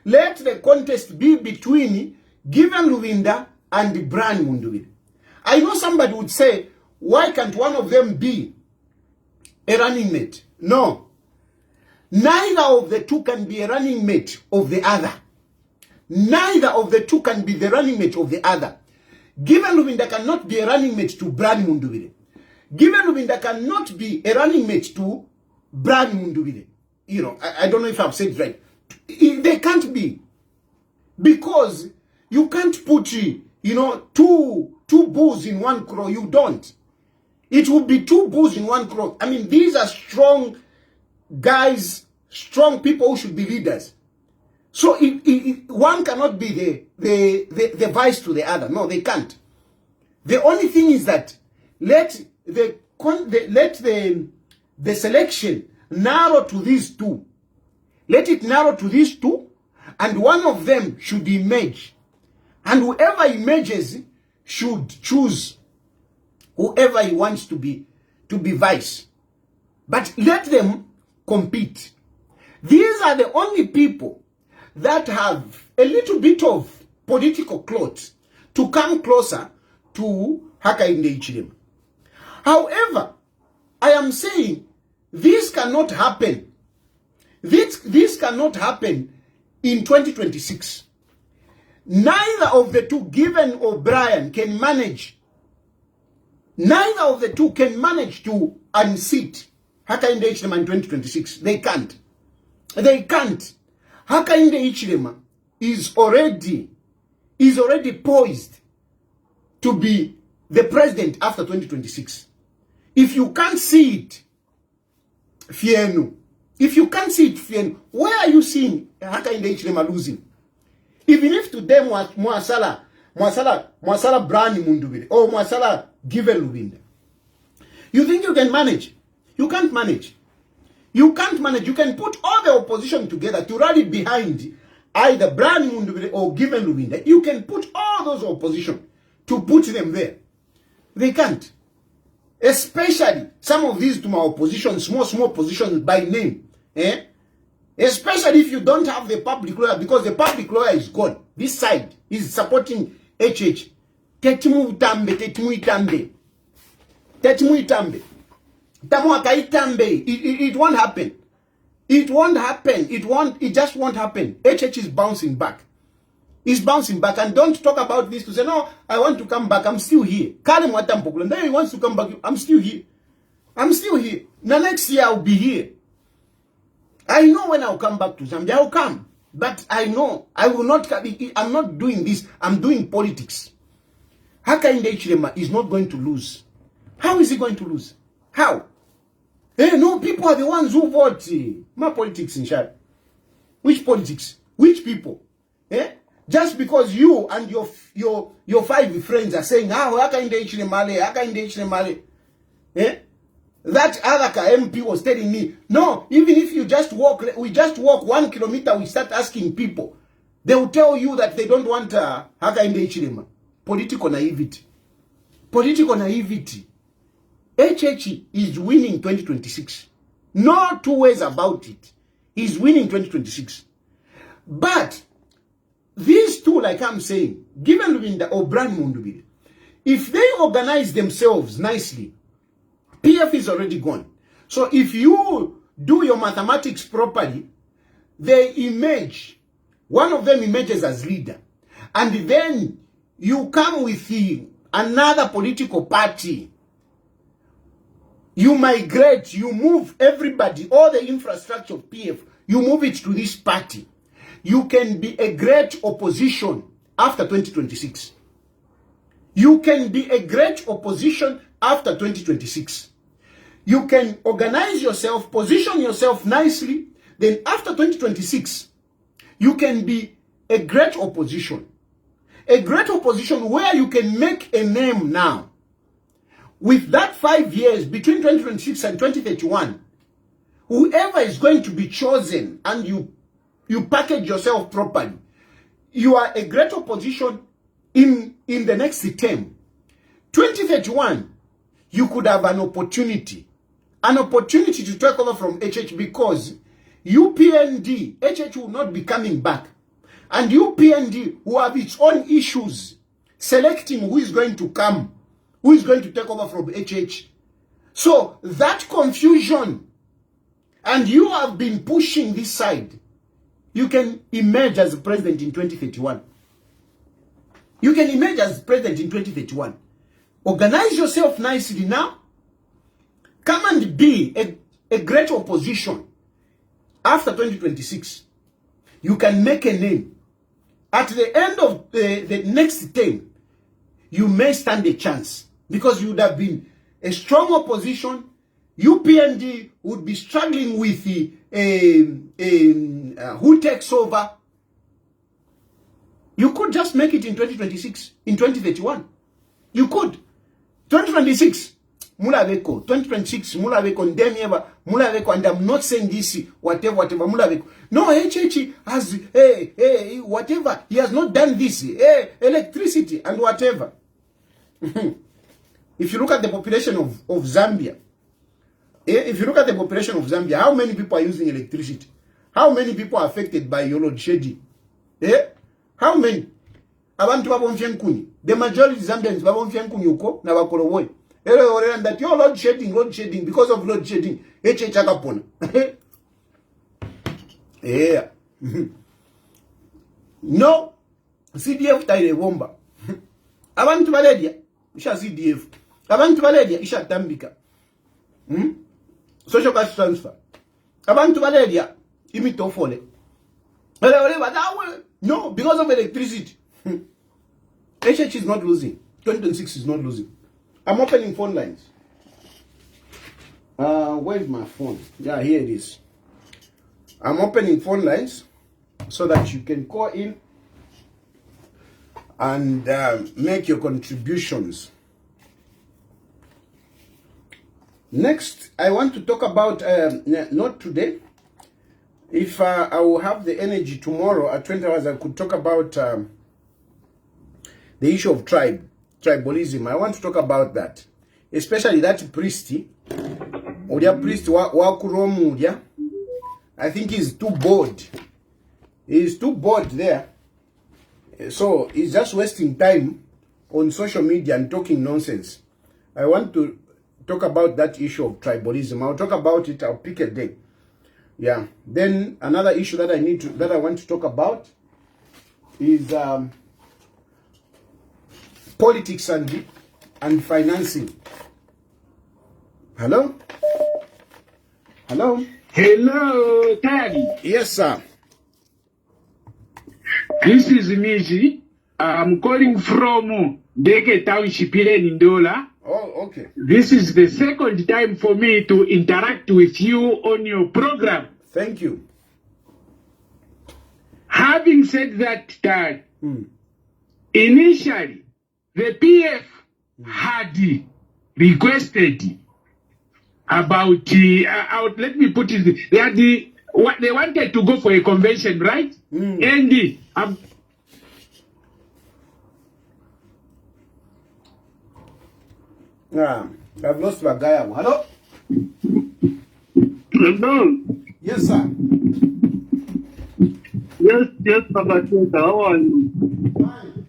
Let the contest be between Given Lubinda and Brian Mundubile. I know somebody would say, why can't one of them be a running mate? No. Neither of the two can be a running mate of the other. Neither of the two can be the running mate of the other. Given Lubinda cannot be a running mate to Brian Mundubile. Given Lubinda cannot be a running mate to Brian Mundubile. I don't know if I've said it right. They can't be. Because you can't put, two bulls in one crow. You don't. It would be two bulls in one crow. I mean, these are strong guys, strong people who should be leaders. So one cannot be the vice to the other. No, they can't. The only thing is that let the selection narrow to these two. Let it narrow to these two, and one of them should emerge. And whoever emerges should choose whoever he wants to be vice. But let them compete. These are the only people that have a little bit of political clout to come closer to Hakainde Hichilema. However, I am saying this cannot happen. This cannot happen in 2026. Neither of the two, Given or Brian, can manage. Neither of the two can manage to unseat Hakainde Hichilema in 2026. They can't. Hakainde Hichilema is already poised to be the president after 2026. If you can't see it, Fienu. If you can't see it, Fienu, where are you seeing Hakainde Hichilema losing? Even if today Mwasala Brani Mundubile or Mwasala Given Lubinde. You think you can manage? You can't manage. You can't manage. You can put all the opposition together to rally behind either Brani Mundubile or Given Lubinde. You can put all those opposition to put them there. They can't. Especially some of these to my opposition, small positions by name. Especially if you don't have the public lawyer, because the public lawyer is gone. This side is supporting HH. Tetimu itambe. Tamu itambe. It won't happen. It just won't happen. HH is bouncing back. He's bouncing back, and don't talk about this to say, no, I want to come back. I'm still here. Then he wants to come back. I'm still here. Now next year I'll be here. I know when I'll come back to Zambia, I'll come. But I know I will not come. I'm not doing this. I'm doing politics. Hakainde Hichilema is not going to lose. How is he going to lose? How? No, people are the ones who vote. My politics in Shad. Which politics? Which people? Just because you and your 5 friends are saying, Hakainde Hichilema, that other MP was telling me, no, even if you just walk, we just walk 1 kilometer, we start asking people. They will tell you that they don't want Hakainde Hichilema. Political naivety. HH is winning 2026. No 2 ways about it. He's winning 2026. But these two, like I'm saying, Given Lubinda or Brani Mundubile, if they organize themselves nicely, PF is already gone. So if you do your mathematics properly, they emerge. One of them emerges as leader. And then you come with another political party. You migrate, you move everybody, all the infrastructure of PF, you move it to this party. You can be a great opposition after 2026. You can be a great opposition after 2026. You can organize yourself, position yourself nicely, then after 2026, you can be a great opposition. A great opposition where you can make a name now. With that 5 years between 2026 and 2031, whoever is going to be chosen and you package yourself properly, you are a great opposition in the next term. 2031, you could have an opportunity to take over from HH, because UPND, HH will not be coming back. And UPND will have its own issues selecting who is going to come, who is going to take over from HH. So that confusion, and you have been pushing this side, you can emerge as president in 2031. You can emerge as president in 2031. Organize yourself nicely now. Come and be a great opposition after 2026. You can make a name. At the end of the next term, you may stand a chance, because you would have been a strong opposition. UPND would be struggling with who takes over. You could just make it in 2026, in 2031. You could. 2026, Mulaveko. 2026, Mulaveko. Ndemieva, Mulaveko. And I'm not saying this, whatever, Mulaveko. No, HH has, whatever. He has not done this. Electricity and whatever. If you look at the population of Zambia, how many people are using electricity? How many people are affected by your load shedding? How many? Abantu babomfyenkuni. The majority of Zambians babomfyenkuni uko na bakolowoy. And that your load shedding, because of load shedding. Chakapona. Yeah. No. CDF taile womba. Abantu baledia. Isha CDF. Abantu baledia. Isha tambika. Social cash transfer. Abantu baledia. Imitofole. No, because of electricity. HH is not losing. 2026 is not losing. I'm opening phone lines. Where's my phone? Yeah, here it is. I'm opening phone lines so that you can call in and make your contributions. Next, I want to talk about, not today. If I will have the energy tomorrow at 20 hours, I could talk about the issue of tribalism. I want to talk about that. Especially that priest, I think he's too bored. He's too bored there. So he's just wasting time on social media and talking nonsense. I want to talk about that issue of tribalism. I'll talk about it. I'll pick a day. Yeah. Then another issue that I want to talk about is politics and financing. Hello? Hello? Hello, Tayali. Yes, sir. This is Miji. I'm calling from Deke Township here in Ndola. Oh, okay. This is the second time for me to interact with you on your program. Thank you. Having said that, initially, the PF had requested about, let me put it, they wanted to go for a convention, right? And I've lost my guy. Hello? Hello. Yes, sir. Yes, Papa Cheta, how are you? Fine.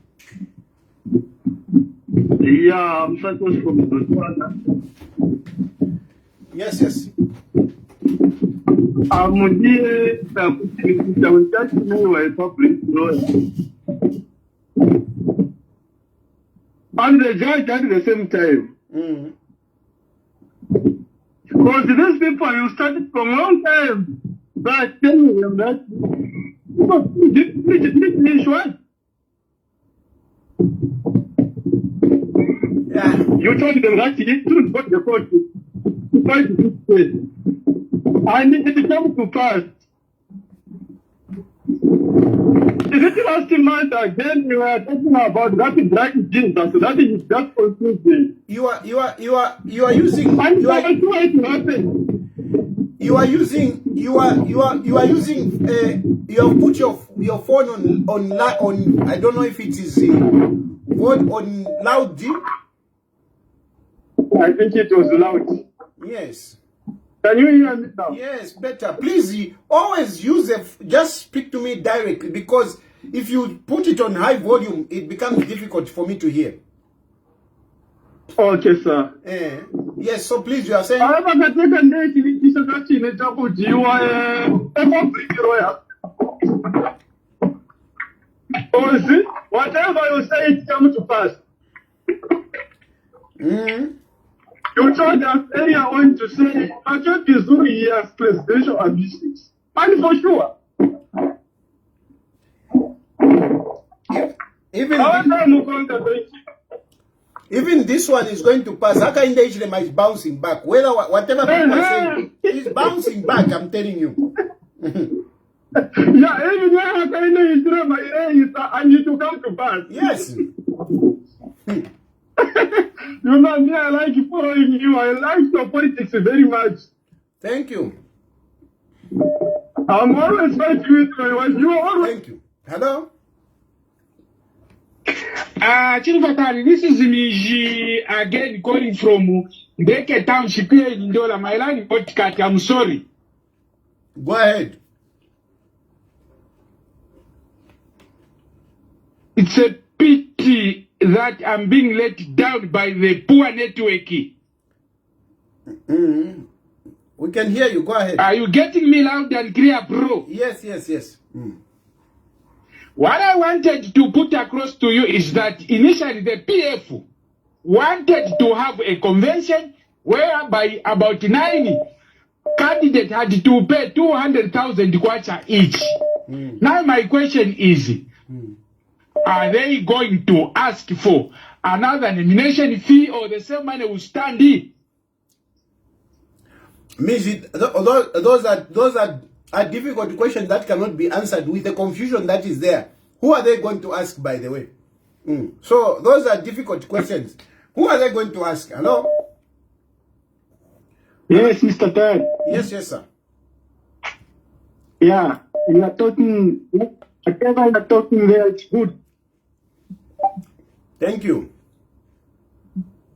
Yeah, I'm Santos from Botswana. Yes. I'm here to touch me with public lawyer. I'm the judge at the same time. Because these people, you started from a long time. But telling them that, this one. Yeah. You told them that you shouldn't go to the court to fight this case. And it comes to pass. Is it last month again you were talking about that black jeans? That is just confusing. You are using. And why it happened? You are using. You have put your phone on. I don't know if it is on loud. I think it was loud. Yes. Can you hear me now? Yes, better. Please, always use just speak to me directly, because if you put it on high volume, it becomes difficult for me to hear. Okay, sir. Yes, so please, you are saying. Whatever you say, it comes to pass. You told us earlier on to say, Makebi Zulu has presidential ambitions. And for sure. Even this one is going to pass. Haka Indejile is bouncing back. Whatever people are saying, it's bouncing back, I'm telling you. Yeah, even when Haka Indejile I need to come to pass. Yes. You know me, I like following you. I like your politics very much. Thank you. I'm always fighting with you. You always. Thank you. Hello? Chilufya Tayali, this is Miji again calling from Deke Township here in Ndola. My line is podcast. I'm sorry. Go ahead. It's a pity that I'm being let down by the poor network. We can hear you. Go ahead. Are you getting me loud and clear, bro? Yes. What I wanted to put across to you is that initially the PF wanted to have a convention whereby about 9 candidates had to pay 200,000 kwacha each. Now my question is, Are they going to ask for another nomination fee, or the same money will stand in? Those are difficult questions that cannot be answered with the confusion that is there. Who are they going to ask, by the way? So those are difficult questions. Who are they going to ask? Hello? Yes, Mr. Ted. Yes, sir. Yeah, you are talking, whatever you are talking there, it's good. Thank you.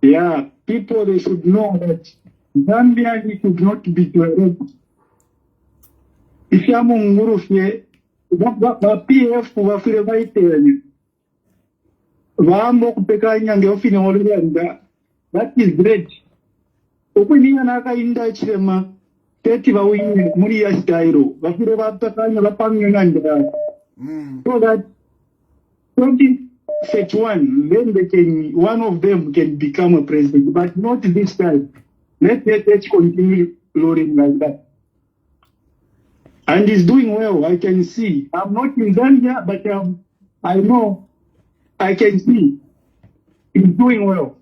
Yeah, people, they should know that Zambia should not be tolerated. If you are Mungurufye, PF wafire baitenya. Vambo kupekanya ngeofine olenda. That is great. Okuniya naka inda chirema. Teti bawine muri ya stairo. Wafire bapekanya bapangyo nanda. So that 2031, then they can, one of them can become a president, but not this time. Let's continue loading like that. And he's doing well, I can see. I'm not in Zambia, but I know, I can see. He's doing well.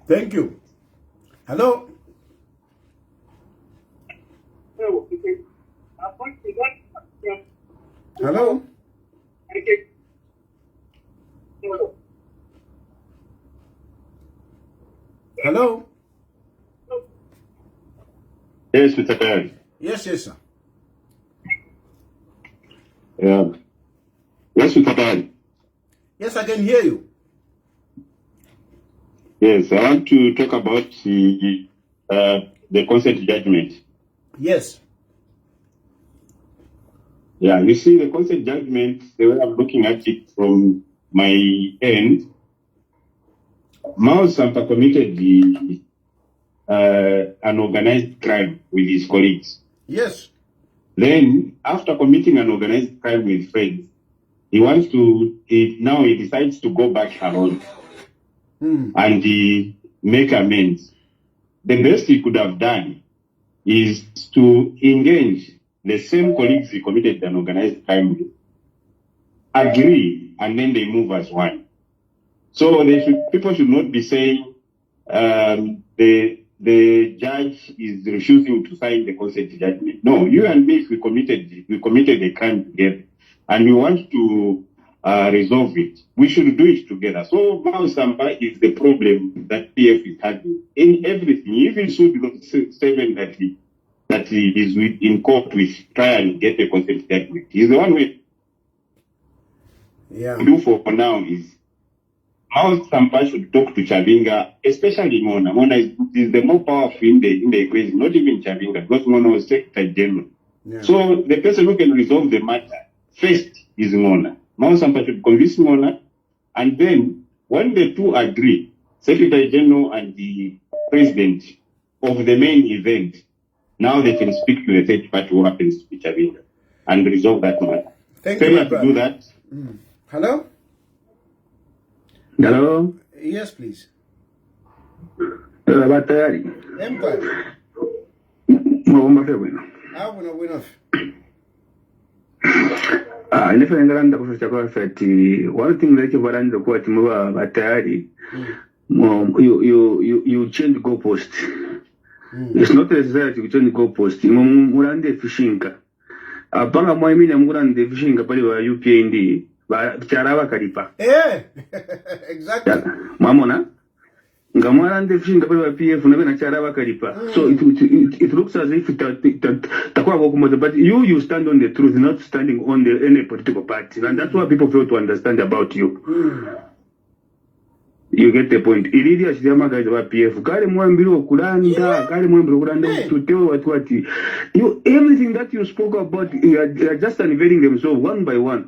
Thank you. Hello? Hello? Hello? Yes, Mr. Tayali. Yes, sir. Yeah. Yes, Mr. Tayali. Yes, I can hear you. Yes, I want to talk about the consent judgment. Yes. Yeah, you see, the consent judgment, the way I'm looking at it from my end, Mao Sampa committed an organized crime with his colleagues. Yes. Then, after committing an organized crime with friends, he decides to go back alone and make amends. The best he could have done is to engage the same colleagues he committed an organized crime with, agree, and then they move as one. So people should not be saying the judge is refusing to sign the consent judgment. No, you and me, if we committed a crime together and we want to resolve it, we should do it together. So Mao Sampa is the problem that PF is having in everything. Even sued the 7 that he is in court with, try and get a consent judgment. He's the one way to do for now is how Sampa should talk to Chavinga, especially Mona. Mona is the more powerful in the equation, not even Chavinga, because Mona was Secretary General. Yeah. So the person who can resolve the matter first is Mona. Mao Sampa should convince Mona, and then when the two agree, Secretary General and the President of the main event, now they can speak to the third party who happens to be Chavinga and resolve that matter. Thank you, to do that. Hello? Hello? Yes, please. Batari. Empire. Bueno. Bueno. Nifanya ngalanda kufika kwa fati. One thing that you waranda kwa timuwa batari. You change goalpost. It's not necessary to change goalpost. Murande fishinga. Apanga mwamini murande fishinga pale wa UPND. Charaba karipa. Exactly. Mamona. Ngamwarande fishinga pale wa PF na charaba karipa. So it looks as if takwa gokumoza, but you stand on the truth, not standing on any political party, and that's what people fail to understand about you. You get the point. Ilidi ashiyama guys wa PF. Kale mwambiro kulanda, kale mwambiro kulanda tuteo watu. Everything that you spoke about, you are just unveiling themselves one by one.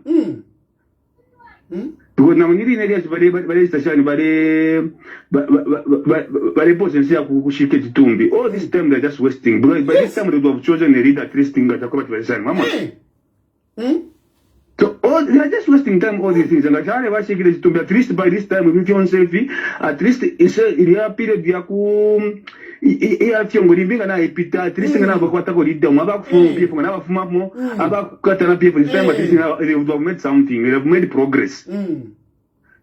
Because na mnyiri inelias bale station bale potential ya kushike titumbi. All this time they're just wasting. Because by this time they would have chosen a leader at least in Gatakoba to Mama. So they are just wasting time, all these things. And at least by this time, if you safe, at least it's a period yaku ipita, at least about this time, at least they would have made something, they have made progress.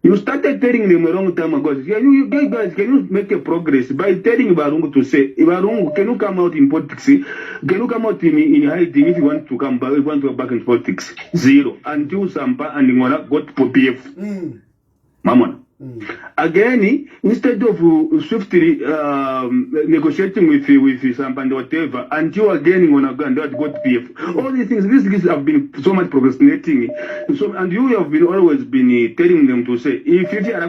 You started telling them a long time ago, you guys, can you make a progress by telling Barungu to say, Barungu, can you come out in politics? Can you come out in hiding if you want to come back, you want to go back in politics? Zero. Until Sampa and Ngona got for PF. Mamon. Again, instead of swiftly negotiating with Sampa and whatever, until again Ngona got PF. All these things have been so much procrastinating. So, and you have been always been telling them to say, if you are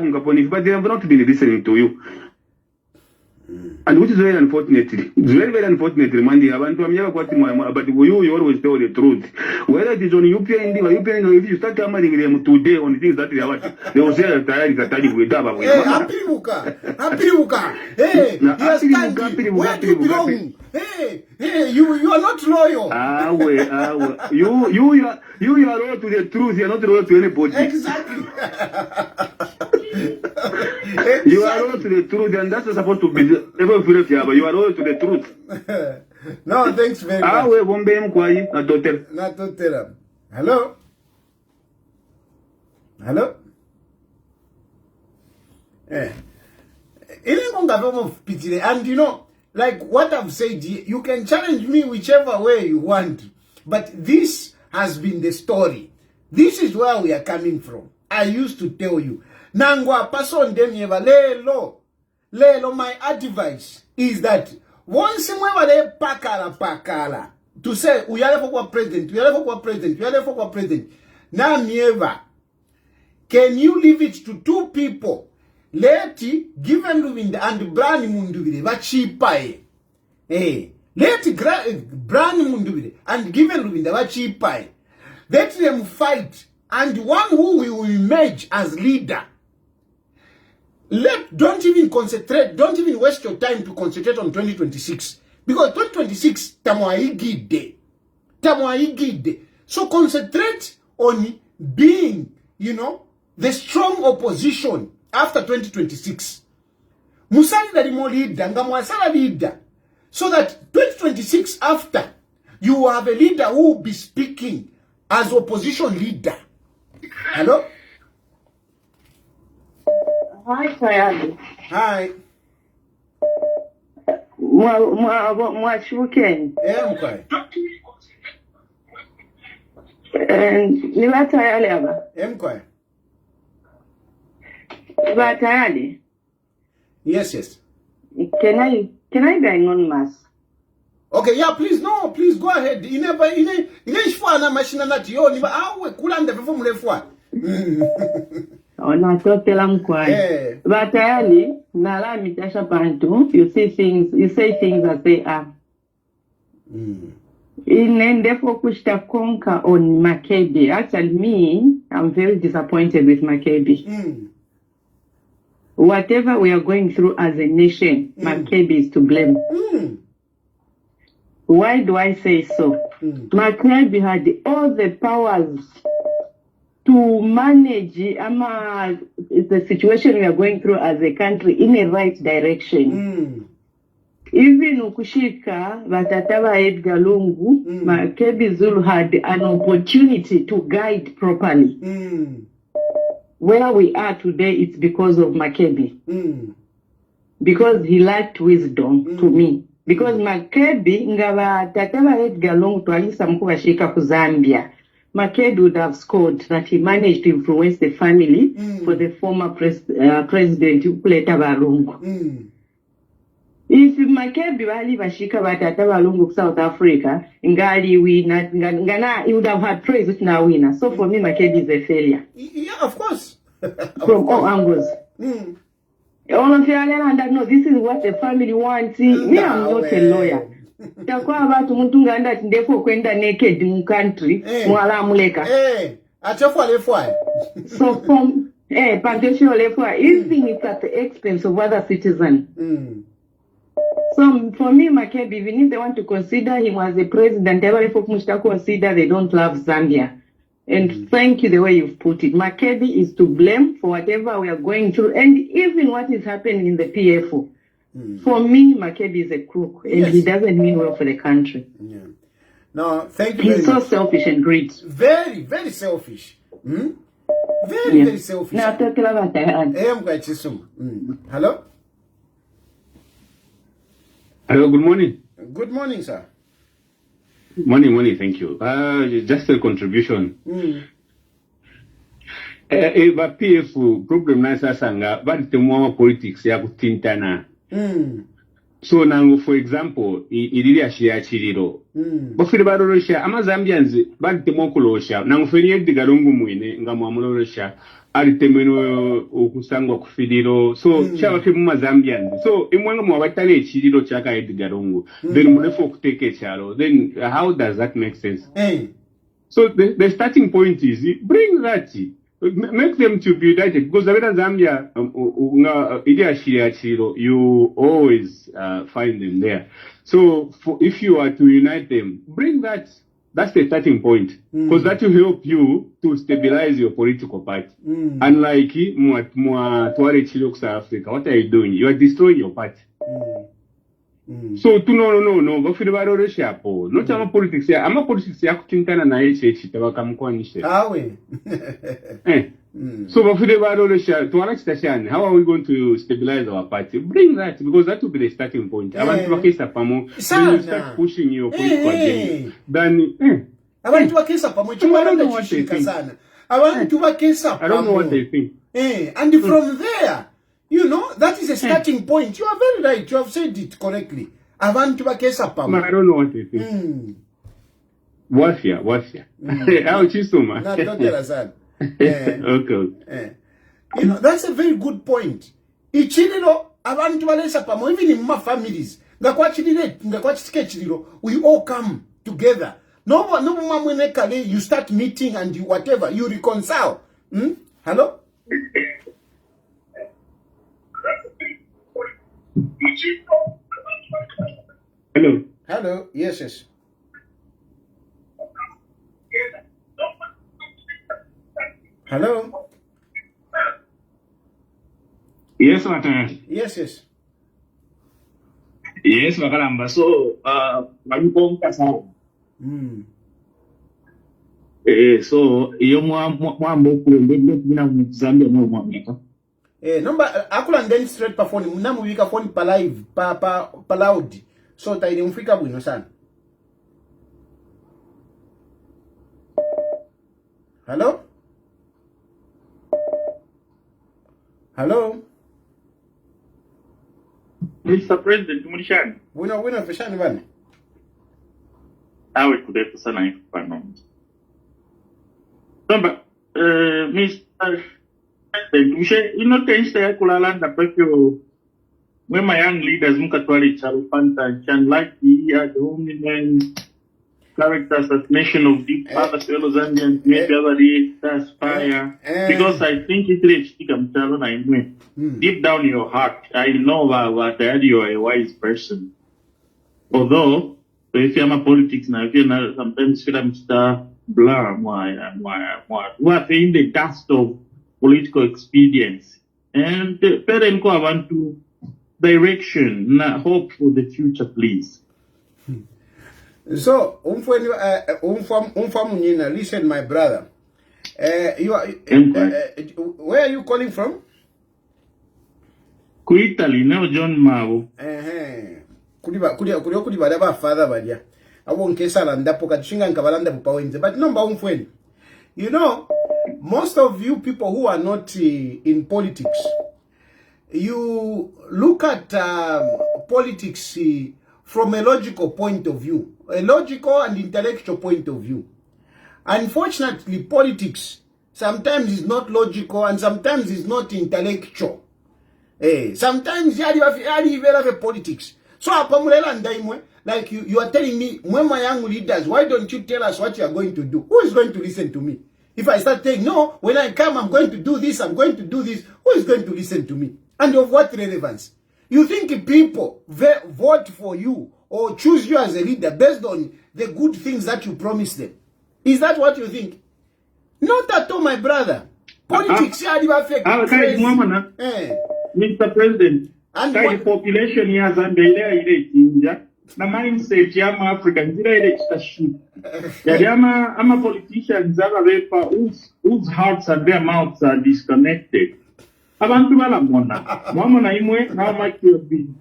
but they have not been listening to you. And which is very unfortunate. It's very, very unfortunate. But you always tell the truth. Whether it is on UPN or if you start hammering them today on the things that they will say, Tayali with Daba. Hey, where do you belong? Hey, you are not loyal. You are loyal to the truth. You are not loyal to anybody. Exactly. You are loyal to the truth, and that's supposed to be but you are loyal to the truth. No, thanks very much. Hello? Hello? And you know, like what I've said, you can challenge me whichever way you want. But this has been the story. This is where we are coming from. I used to tell you. Nangwa person dem yeva lelo. My advice is that once mwe pakala to say uyale for president, na mieva. Can you leave it to two people? Leti given Luvinda and Brani Munduvide vachipae. Leti Brani Munduvide and given Luvinda vachipae. Let them fight, and one who will emerge as leader. Don't even concentrate, don't even waste your time to concentrate on 2026. Because 2026, tamoaigide. So concentrate on being, the strong opposition after 2026. Musali darimo leader, ngamwasala leader. So that 2026 after, you will have a leader who will be speaking as opposition leader. Hello? Hi, Tayali. Hi. Mwashukeni. Mkwai. Niba Tayali aba. Mkwai. Niba Tayali. Yes. Can I be anonymous? Okay, yeah, please go ahead. Ineshwa na machine na tiyo niba awe kula ndefo mulefwa. Natotela mkwai. Batayali nala mitasha pantu. You say things as they are. Inendefo kushta konka on Makebi. Actually, me, I'm very disappointed with Makebi. Whatever we are going through as a nation, Makebi is to blame. Why do I say so? Makebi had all the powers to manage the situation we are going through as a country in a right direction. Even Ukushika, Vatatava Edgar Lungu, Makebi Zulu had an opportunity to guide properly. Where we are today, it's because of Makebi. Because he lacked wisdom to me. Because Makebi, Ngava Tatava Edgar Lungu, Tualisa Mkuwa Shika ku Zambia. Makebi would have scored that he managed to influence the family for the former president, Chilufya Tayali. If Makebi wali bashika batata balungu South Africa, ngali wina, ngana, he would have had praise with na winner. So for me, Makebi is a failure. Yeah, of course. From all angles. All of you know this is what the family wants. Me, I'm not a lawyer. Takwa abantu mutunga anda ndefo kwenda naked mu country mwala muleka achafwa lefwa so from plantation lefwa even it's at the expense of other citizens. So for me, Makebi, even if they want to consider him as a president, every folk must consider they don't love Zambia. And thank you the way you've put it. Makebi is to blame for whatever we are going through, and even what is happening in the PFO. For me, Makebi is a crook, and he doesn't mean well for the country. Yeah. No, thank you He's very so much. selfish and greedy. Very, very selfish. Very selfish. Now, talk about that. Hello? Hello, good morning. Good morning, sir. Morning, thank you. Just a contribution. Eva PF problem na sasa nga bali temwa politics ya kutintana. So now, for example, ilili ashia chiriro. Bafiri barorosha ama Zambians bali temwa kulosha. Nangu feri Edgar Lungu mwine nga mwamulorosha. Alitemeno okusangwa kufiriro. So chawa kemu Zambians. So imwanga mwawatane chiriro chaka Edgar Lungu. Then munefo kuteke charo. Then how does that make sense? So the starting point is bring that. Make them to be united because Zambia, you always find them there. So if you are to unite them, bring that. That's the starting point because that will help you to stabilize your political party. Unlike Tuare Chiluk South Africa, what are you doing? You are destroying your party. So no. Bafiri Russia po. Not ama politics ya. Ama politics ya kutintana na HH tawakamkwanishe. Awe. So bafiri Russia to an extent, how are we going to stabilize our party? Bring that because that will be the starting point. I want to wakisa pamo. Then you start pushing your political agenda. Then I want to wakisa pamo. I don't know what they think. I want to wakisa pamo. I don't know what they think. And from there, you know, that is a starting point. You are very right. You have said it correctly. Abantu bakesa pamo. I don't know what they think. Wafia. How chisuma? Na totela sana. Okay. You know, that's a very good point. Ichiriro abantu balesa pamo, even in my families. We all come together. No you start meeting and you whatever, you reconcile. Hello? Hello. Yes. Hello? Yes, Matan. Yes. Yes, Makalamba. So, Magupong Kasa. So, iyo mwambo kulembele na Zambia mwamika. Number akula ndeni straight pa phone, mnamu wika phone pa live, pa loud. So taili mfika bwino sana. Hello? Mr. President, Murishani. Wino feshani bane. Awe kudefu sana hifu pano. Samba, Mr. President, inotenshita ya kulalanda pekyo when my young leaders mukatwali Chalufanta can like the homeland character assassination of deep other fellow Zambians, maybe other aspire because I think it reached deep down in your heart. I know that you are a wise person. Although if you're politics now, if you're sometimes feel Mr. Blah, why in the dust of political expedience and parent I want to direction, hope for the future, please. So, listen, my brother. You are, where are you calling from? Italy, now John Mao. Kudiba daba father badia. Awon kesa landa poka chinga nkabalanda pupawenze. But no mfweni. You know, most of you people who are not in politics, you look at politics from a logical point of view, a logical and intellectual point of view. Unfortunately, politics sometimes is not logical and sometimes is not intellectual. Sometimes you have politics. So like you are telling me, when my young leaders, why don't you tell us what you are going to do? Who is going to listen to me? If I start saying, no, when I come, I'm going to do this, who is going to listen to me? And of what relevance? You think people vote for you or choose you as a leader based on the good things that you promise them? Is that what you think? Not at all, my brother. Politics affect crazy. Mr. President, the population here Zambia the mindset ya Africa nzira ile chitashuka. Yali ama politicians whose hearts and their mouths are disconnected. Abantu balamona imwe how much you have been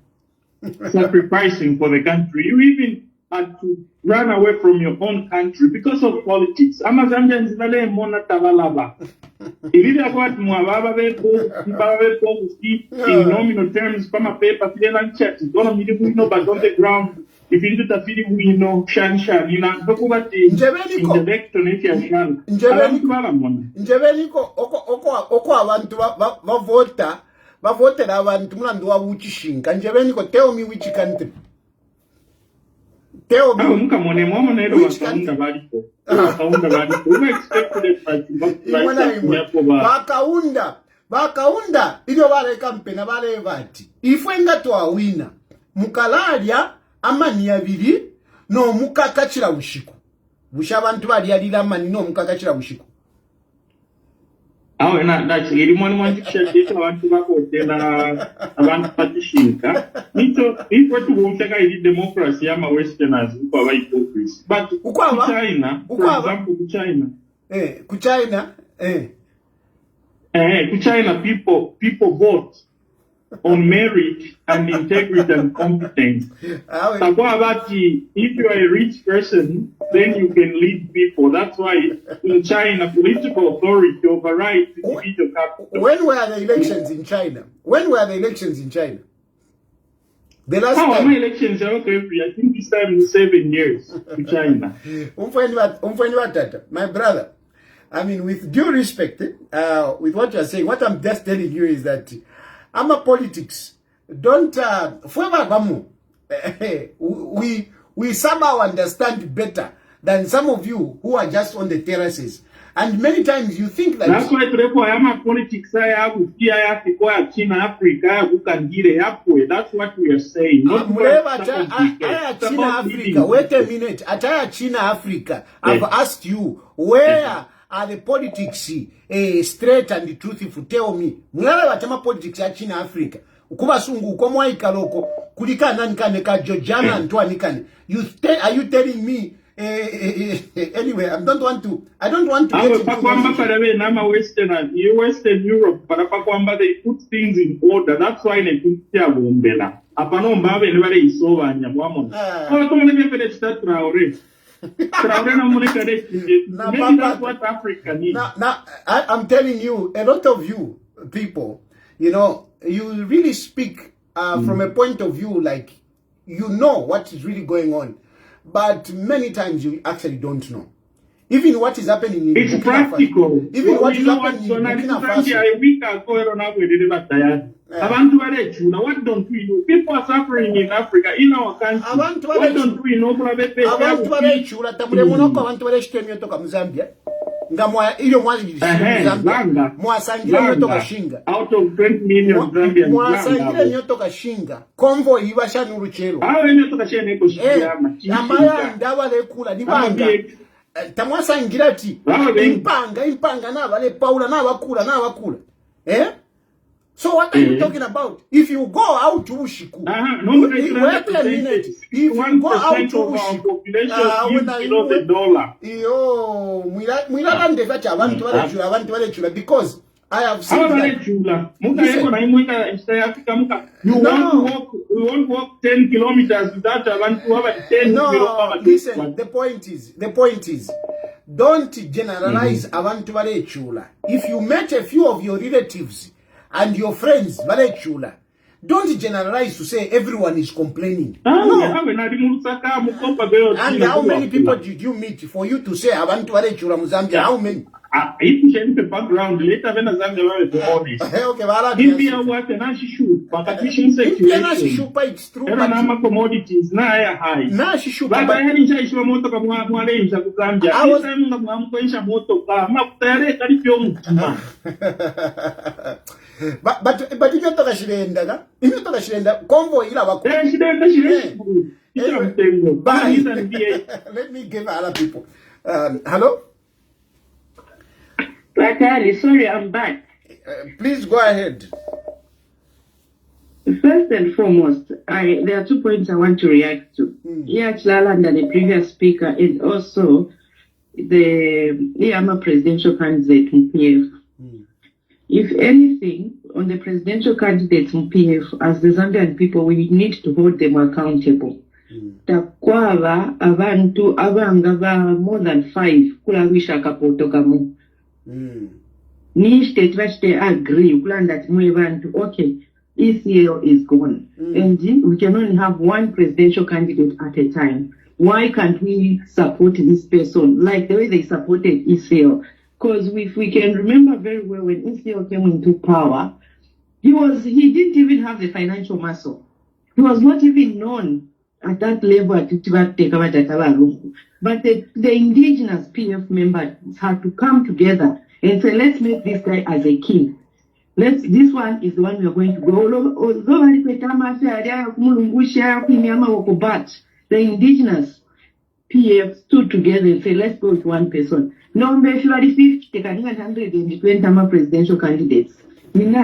sacrificing for the country. You even had to run away from your own country because of politics. Ama Zambians nale mona tavalaba. Ilivyo kwa mwababa bepo in nominal terms kama paper filela chat don't milibu no but on the ground if you do tafiri wino shansha ina dokubati intellecto netia shan njebeniko oko abantu bavotera abantu mulando wa uchishinga njebeniko tell me which country. Tell me. Bakaunda ilio wale kampena wale vati ifwenga twawina mukalalya amani abiri no mukakachira bushiku busha abantu bali alira amani no mukakachira bushiku awe ndachi iri mwana chishakita abantu bakotela abantu patishinka nito ifo tuwuteka iri democracy ama westerners kwa hypocrisy but China for example China China people vote on merit and integrity and competence. If you are a rich person, then you can lead people. That's why in China, political authority overrides individual capital. When were the elections in China? The last time. My elections are okay. I think this time is 7 years to China. My brother, I mean, with due respect, with what you're saying, what I'm just telling you is that I'm a politics. Don't, we somehow understand better than some of you who are just on the terraces. And many times you think that... That's why I am a politics. I have China, Africa, who can get it halfway. That's what we are saying. China, Africa. Wait a minute. Ataya China, Africa. I've asked you, where are the politics straight and truthful? Tell me. Mwala watama politics ya China, Africa. Ukuba sungu, ukomwa ikaloko. Kulika nanikane ka Georgiana Antoine nikane. Are you telling me... anyway, I don't want to get into Western Europe, they put things in order. That's why they put Bombela. Maybe that's what Africa needs. Now, I'm telling you, a lot of you people, you know, you really speak from a point of view like you know what is really going on. But many times you actually don't know. Even what is happening in It's practical. Even what is happening in Burkina Faso. What don't we do? People are suffering in Africa, in our country. What don't we know? Out of 20 million Zambians, convoy ibasha nuruchero. Tamwasa ngirati impanga nabale paula nabakula so what are you talking about? If you go out to Ushiku, wait a minute. If you go out to Ushiku, because I have seen that. You won't walk 10 kilometers without having 10 kilometers. Listen, the point is, don't generalize abantu barechula. If you met a few of your relatives and your friends, don't generalize to say everyone is complaining. No. And how many people did you meet for you to say abantu barechula Mozambique? How many? If you change the background later, when Zambia will be honest. India was an issue, but it's true. But commodities now high. But I had in China motor Zambia. I was but if you talk Shirenda, convoy let me give other people. Hello? Tayali, sorry, I'm back. Please go ahead. First and foremost, there are 2 points I want to react to. Here, Chlala and the previous speaker, and also the Yama presidential candidate in PF. If anything, on the presidential candidates in PF, as the Zambian people, we need to hold them accountable. Takwaba abantu abanga more than 5 kulabisha kapotokamu. Ni state they agree plan that okay, ECL is gone. And we can only have one presidential candidate at a time. Why can't we support this person like the way they supported ECL? Because if we can remember very well, when ECL came into power, he didn't even have the financial muscle. He was not even known at that level at but the indigenous PF members had to come together and say, let's make this guy as a king. This one is the one we are going to go. But the indigenous PF stood together and said, let's go with one person. No, February 5th, they can 120 presidential candidates. And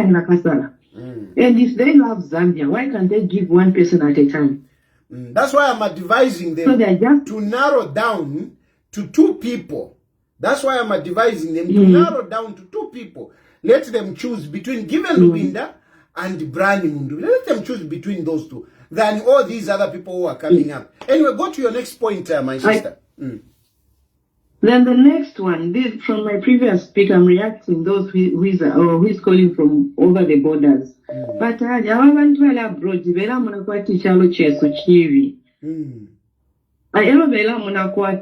if they love Zambia, why can't they give one person at a time? That's why I'm advising them to narrow down to 2 people. That's why I'm advising them to narrow down to 2 people. Let them choose between Given Lubinda and Brani Mundu. Let them choose between those 2 than all these other people who are coming up. Anyway, go to your next point, my sister. Then the next one, this from my previous speaker, I'm reacting those who is calling from over the borders. But abroad,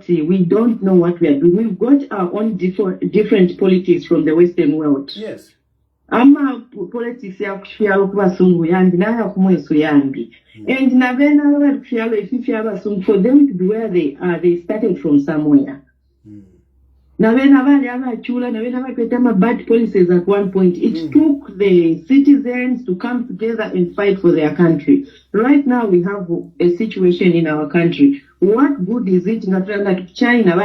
we don't know what we are doing. We've got our own different politics from the Western world. Yes. Politics ya kufialo kubasungu yandi na ya kumwesu yandi. And navena wa kufialo ififia basungu, for them to be where they are, they started from somewhere. Navena vali ava chula, navena vali bad policies at one point. It took the citizens to come together and fight for their country. Right now we have a situation in our country. What good is it that China,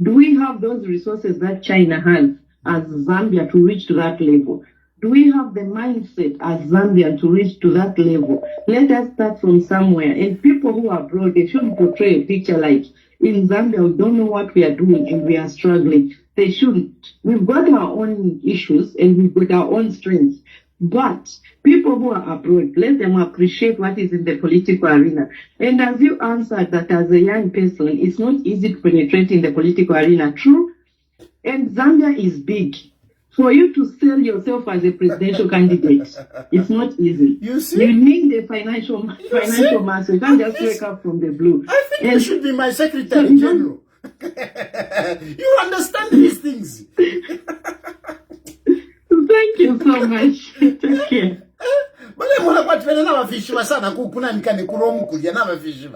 do we have those resources that China has as Zambia to reach to that level? Do we have the mindset as Zambia to reach to that level? Let us start from somewhere. And people who are abroad, they shouldn't portray a picture like, in Zambia, we don't know what we are doing and we are struggling. They shouldn't. We've got our own issues and we've got our own strengths. But people who are abroad, let them appreciate what is in the political arena. And as you answered that as a young person, it's not easy to penetrate in the political arena. True. And Zambia is big. For you to sell yourself as a presidential candidate, it's not easy. You see? You need the financial muscle. You can't just wake up from the blue. I think you should be my Secretary General. You understand these things. Thank you so much. Take care. But I want to put another fish. Sana kukuna nikane kuromu ya na fish.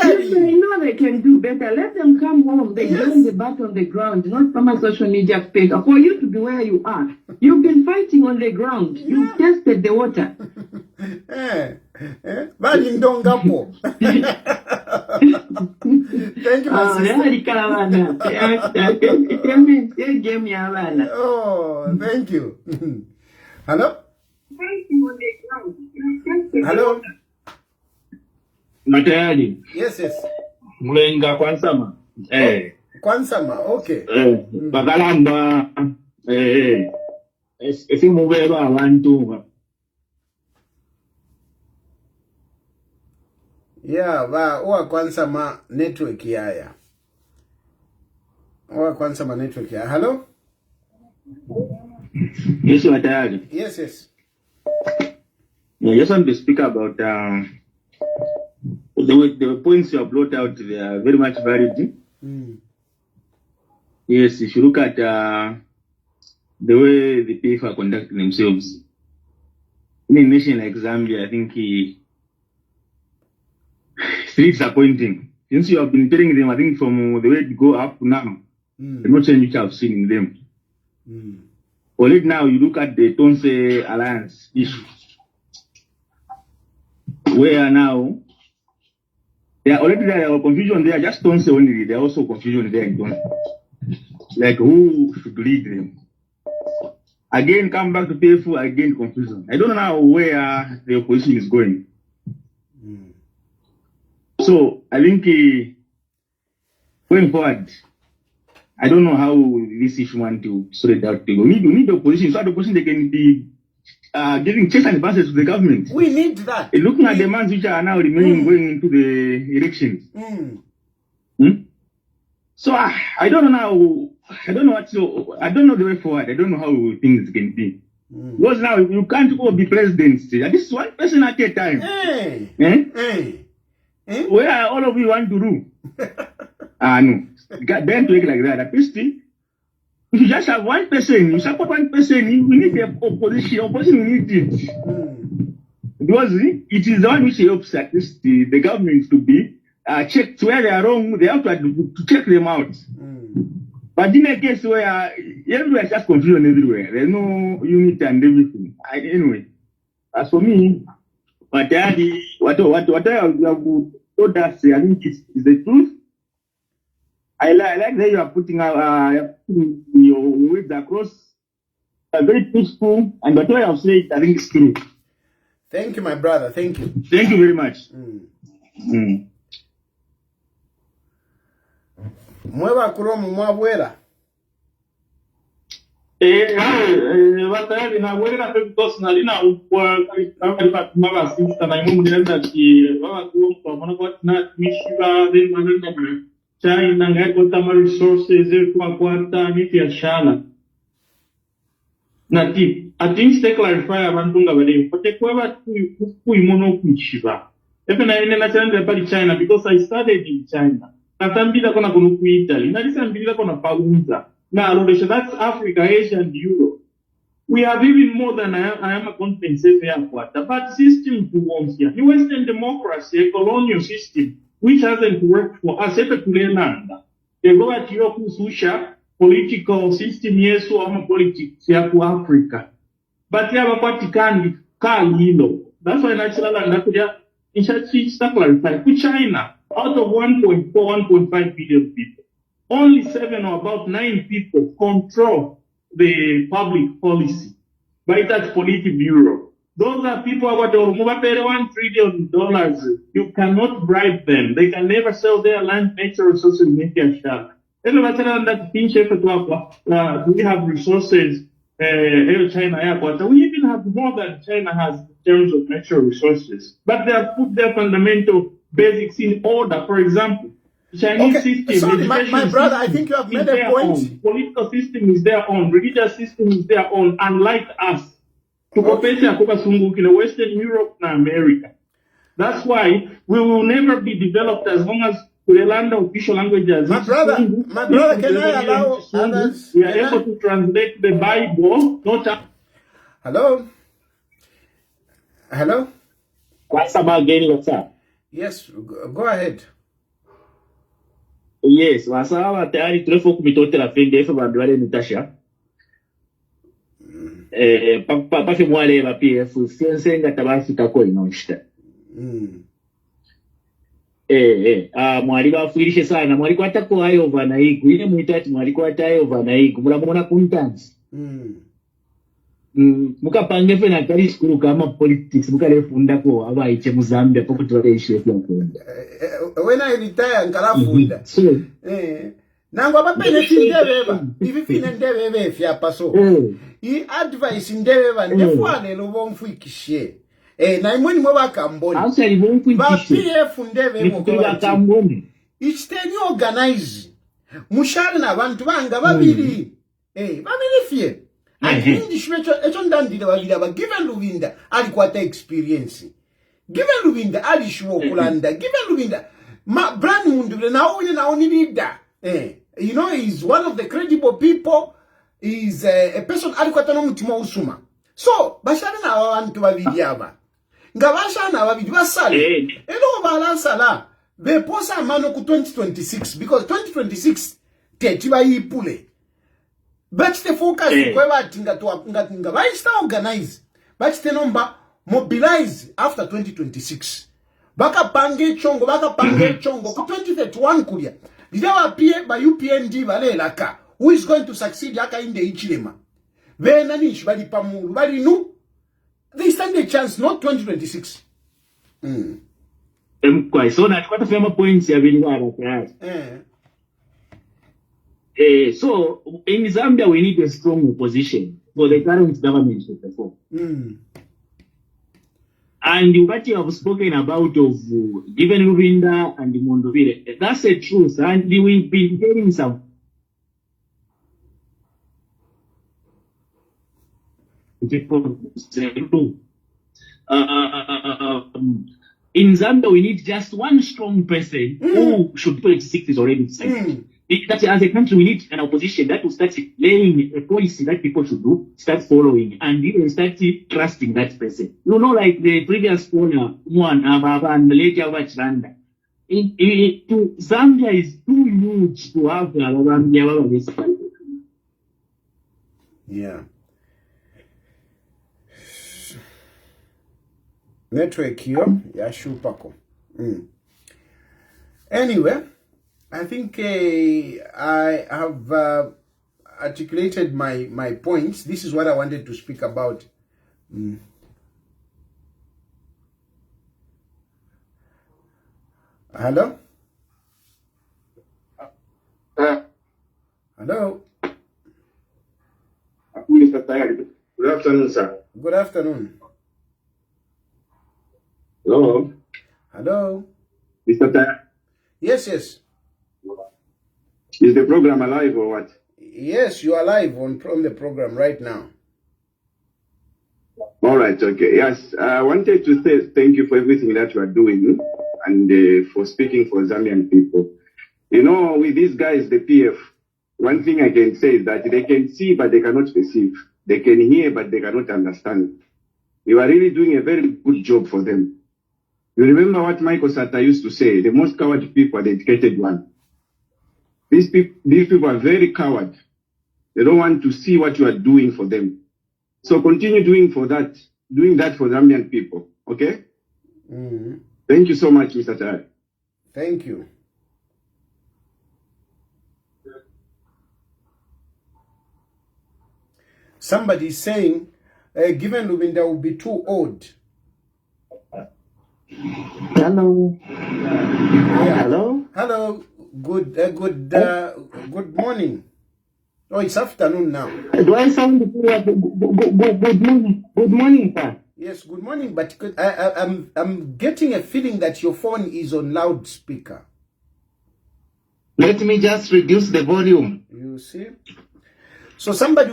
Yes, I know they can do better. Let them come home. They join the bat on the ground, not from a social media page. For you to be where you are, you've been fighting on the ground. You've tested the water. Thank you, my sister. Oh, thank you. Hello? Hello? Matayali. Yes. Mlenga kwansama. Kwansama, okay. Bakalamba. Esimubeba abantu. Yeah, owa kwansama network yaya. Owa kwansama network yaya. Hello? Yes, Matayali. Yes. I just want to speak about the points you have brought out. They are very much valid. Yes, if you look at the way the PF are conducting themselves in a nation like Zambia, I think it's really disappointing. Since you have been telling them, I think from the way it go up to now, the no change which I have seen in them. Already now, you look at the Tonse Alliance issue, where now There already there are confusion there. Just don't say only. There are also confusion there in Tonse. Like who should lead them? Again, come back to PF, again confusion. I don't know now where the opposition is going. So I think going forward, I don't know how this issue want to sort it out. We need the opposition, so the opposition they can be giving checks and balances to the government. We need that. Looking at the months which are now remaining going into the elections. So I don't know now. I don't know the way forward. I don't know how things can be. Because now you can't go be president. This is one person at a time. Where all of you want to do? No. Don't do it like that. At least, if you just have one person, you support one person, we need the opposition. Opposition, we need it. Because it is the one which helps at least the government to be checked where they are wrong. They have to check them out. But in a case where everywhere is just confusion everywhere, there's no unity and everything. Anyway, as for me, what I have told us, I think is the truth. I like that you are putting your words across. Very peaceful, and whatever I have said, I think it's true. Thank you, my brother. Thank you. Thank you very much. Mweba kuromu mwabwera. Batayali na wera because na lina ukwa kama mama sister na imu mnenda ki baba kwa mwana kwa na mishiba then manenda China ngako tama resources kwa kwata miti ya shala. Na tip I think stay clarify abantu ngabale pote kwa watu kuimono kuishiba. Efena ine na chanda pali China because I studied in China. Natambila kona kuno ku Italy. Nalisambila kona paunza. Now, that's Africa, Asia, and Europe. We have even more than I am a continent quarter. But system to want here. The Western democracy, a colonial system, which hasn't worked for us, they go at Europe, Susha, political system, yes, so I'm a politics here to Africa. But you have a particular that's why natural and natural in such clarify. To China, out of 1.4, 1.5 billion people. Only 7 or about 9 people control the public policy by that Politburo. Those are people who are $1 trillion. You cannot bribe them. They can never sell their land, natural resources, media share. We have resources, China, we even have more than China has in terms of natural resources. But they have put their fundamental basics in order. For example, Chinese system, sorry, my brother, I think you have made a point. Own. Political system is their own. Religious system is their own. Unlike us, to in Western Europe and America. That's why we will never be developed as long as we learn the official languages. My brother, can I allow others? We are able to translate the Bible. Hello? Hello? What's up? Yes, go ahead. Yes, wasawa tayari tulefo kumitotela fende efe bandwale Natasha. Papa mwale ba PF senga tabafika ko inoshita. Mwali bafuirishe sana, mwali kwata ko ayo vana igu, ile muitati mwali kwata ayo vana igu, mulamona kuntanzi. Mukapange fe na kali skulu kama politics mukalefunda ko abaiche mu Zambia poko twaleshe kwenda. When I retire nkalafunda. Nango abapene ndebeba. Ififine ndebebe fya paso. I advice ndebeba ndefwane lobomfuikishe. Na imweni mwa kamboni. Ausali bomfuikishe. Ba PF ndebebe kwa kamboni. Ichiteni organize. Mushare na abantu banga babiri. Babiri fye. Akindi shwecho echo ndandira babira ba given Luvinda alikwata experience. Given Luvinda alishuo kulanda. Given Luvinda ma brand mundu na oni leader. You know, he's one of the credible people. He's a person alikwata no mutima usuma. So bashana na abantu babiri aba. Ngabashana babiri basale. Elo balansala be posa mano ku 2026 because 2026 tetiba yipule. But the focus kwa wati nga baista organize. But the number mobilize after 2026. Bakapange chongo ku 2031 kulia. Didawa pie ba UPND bale laka. Who is going to succeed yaka in the Ichilema? Vena nish bali pamu bali nu. They stand a chance, not 2026. So that what the points you have so in Zambia we need a strong opposition for the current government to perform. And what you have spoken about of given Rurinda and Mondovile, that's a truth, and we've been getting some. In Zambia, we need just one strong person who should 26 is already decided. That as a country, we need an opposition that will start laying a policy that people should do, start following, and even start trusting that person. You know, like the previous owner, one, and the late Avachanda. Zambia is too huge to have Zambia. Yeah. Network here, yeah, Shupako. Anyway, I think I have articulated my points. This is what I wanted to speak about. Hello? Hello? Mr. Tayali, good afternoon, sir. Good afternoon. Hello? Hello? Mr. Tayali? Yes. Is the program alive or what? Yes, you are live on the program right now. All right, okay. Yes, I wanted to say thank you for everything that you are doing and for speaking for Zambian people. You know, with these guys, the PF, one thing I can say is that they can see, but they cannot perceive. They can hear, but they cannot understand. You are really doing a very good job for them. You remember what Michael Sata used to say, the most coward people are the educated ones. These people are very coward. They don't want to see what you are doing for them. So continue doing that for Zambian people, okay? Thank you so much, Mr. Tayali. Thank you. Somebody is saying, given Lubinda will be too old. Hello. Yeah. Hello. Hello. Good morning. Oh, it's afternoon now. Do I sound good? Good morning. Good morning, sir. Yes, good morning. But I'm getting a feeling that your phone is on loudspeaker. Let me just reduce the volume. You see? So somebody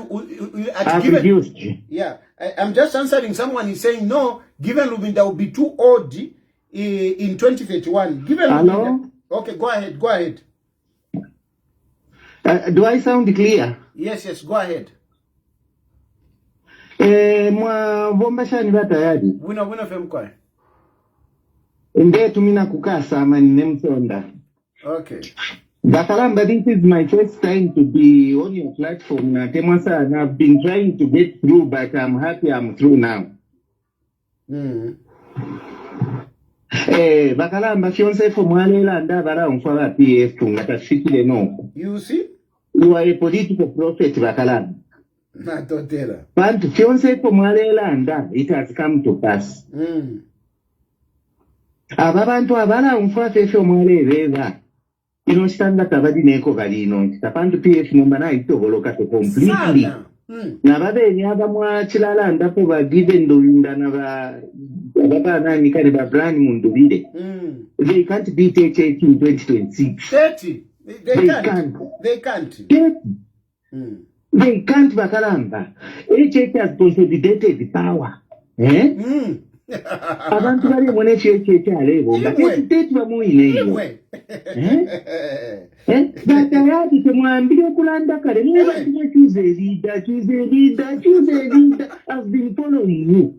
I've reduced. Yeah, I'm just answering. Someone is saying no. Given Lubinda will be too old in 2031. Given Hello. Lubinda, okay, go ahead. Go ahead. Do I sound clear? Yes. Go ahead. Mwavombashani batayali. Wina femkwa. Ndetu mina kukasa amani nemsonda. Okay. Bakalamba, this is my first time to be on your platform. Temasa, and I've been trying to get through, but I'm happy I'm through now. Bakalamba, fiance for Mwalela and Davara on Fara PF to Natafikile no. You see? You are a political prophet, Bakalamba. Not Totera. But fiance for Mwalela and it has come to pass. Ababantu abala on Fara Mwalela. Inostanda tabadi neko galino tapantu PF number na itoboloka to completely na babe nyaba mwa chilala ndapo ba given dolinda na baba nani kane ba brand mundubide they can't beat HH in 2026 30 they can't they can't bakalamba HH has consolidated the power abantu bali mone HH alebo ngati bamuine hiyo Batayali tumwambile kulanda kare niba choose a leader I've been following you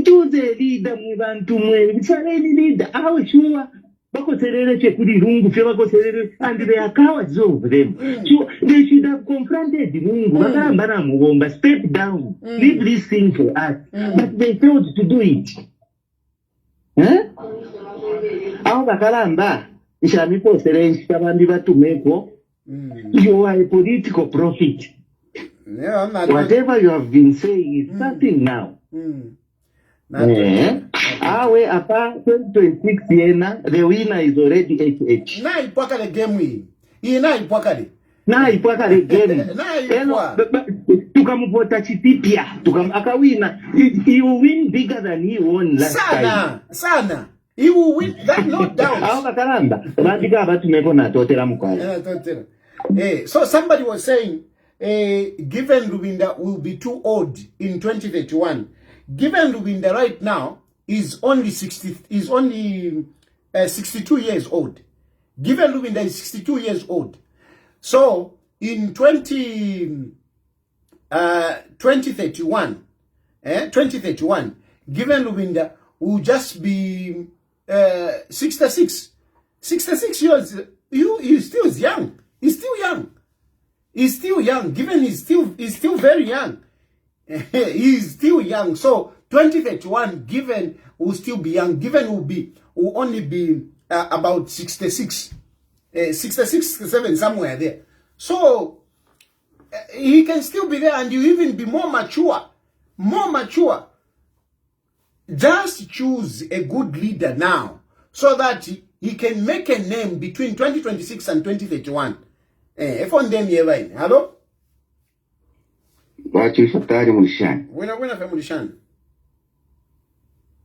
choose a leader mwantu mwe bisaleni leader awe sure bako serere chekuri rungu fye bako serere and they are cowards over them so they should have confronted rungu bakamba na mugomba step down leave this thing for us but they failed to do it Aho bakalamba nshamipo serenji kabandi batumeko. You are a political prophet. Whatever you have been saying is something now. Awe apa 2026 yena, the winner is already HH. Na ipwaka the game win. Na ipwaka de. Na ipwaka the game. Tukamupota chipipia. Akawina. He will win bigger than he won last time. Sana. He will win. That no doubt. Aho bakalamba. Batika batumeko na totera mkwala. So somebody was saying, given Rubinda will be too old in 2031. Given Rubinda right now is only 62 years old. Given Rubinda is 62 years old. So in 2031, given Rubinda will just be 66 years. He's still young. He's still young. He's still young. Given he's still very young. He's still young. So 2031, given will still be young. Given will only be about 66, 67 somewhere there. So he can still be there, and you even be more mature. More mature. Just choose a good leader now, so that he can make a name between 2026 and 2031. If on them here, right? Hello? Chilufya Tayali mulishani. Wena fa mulishani.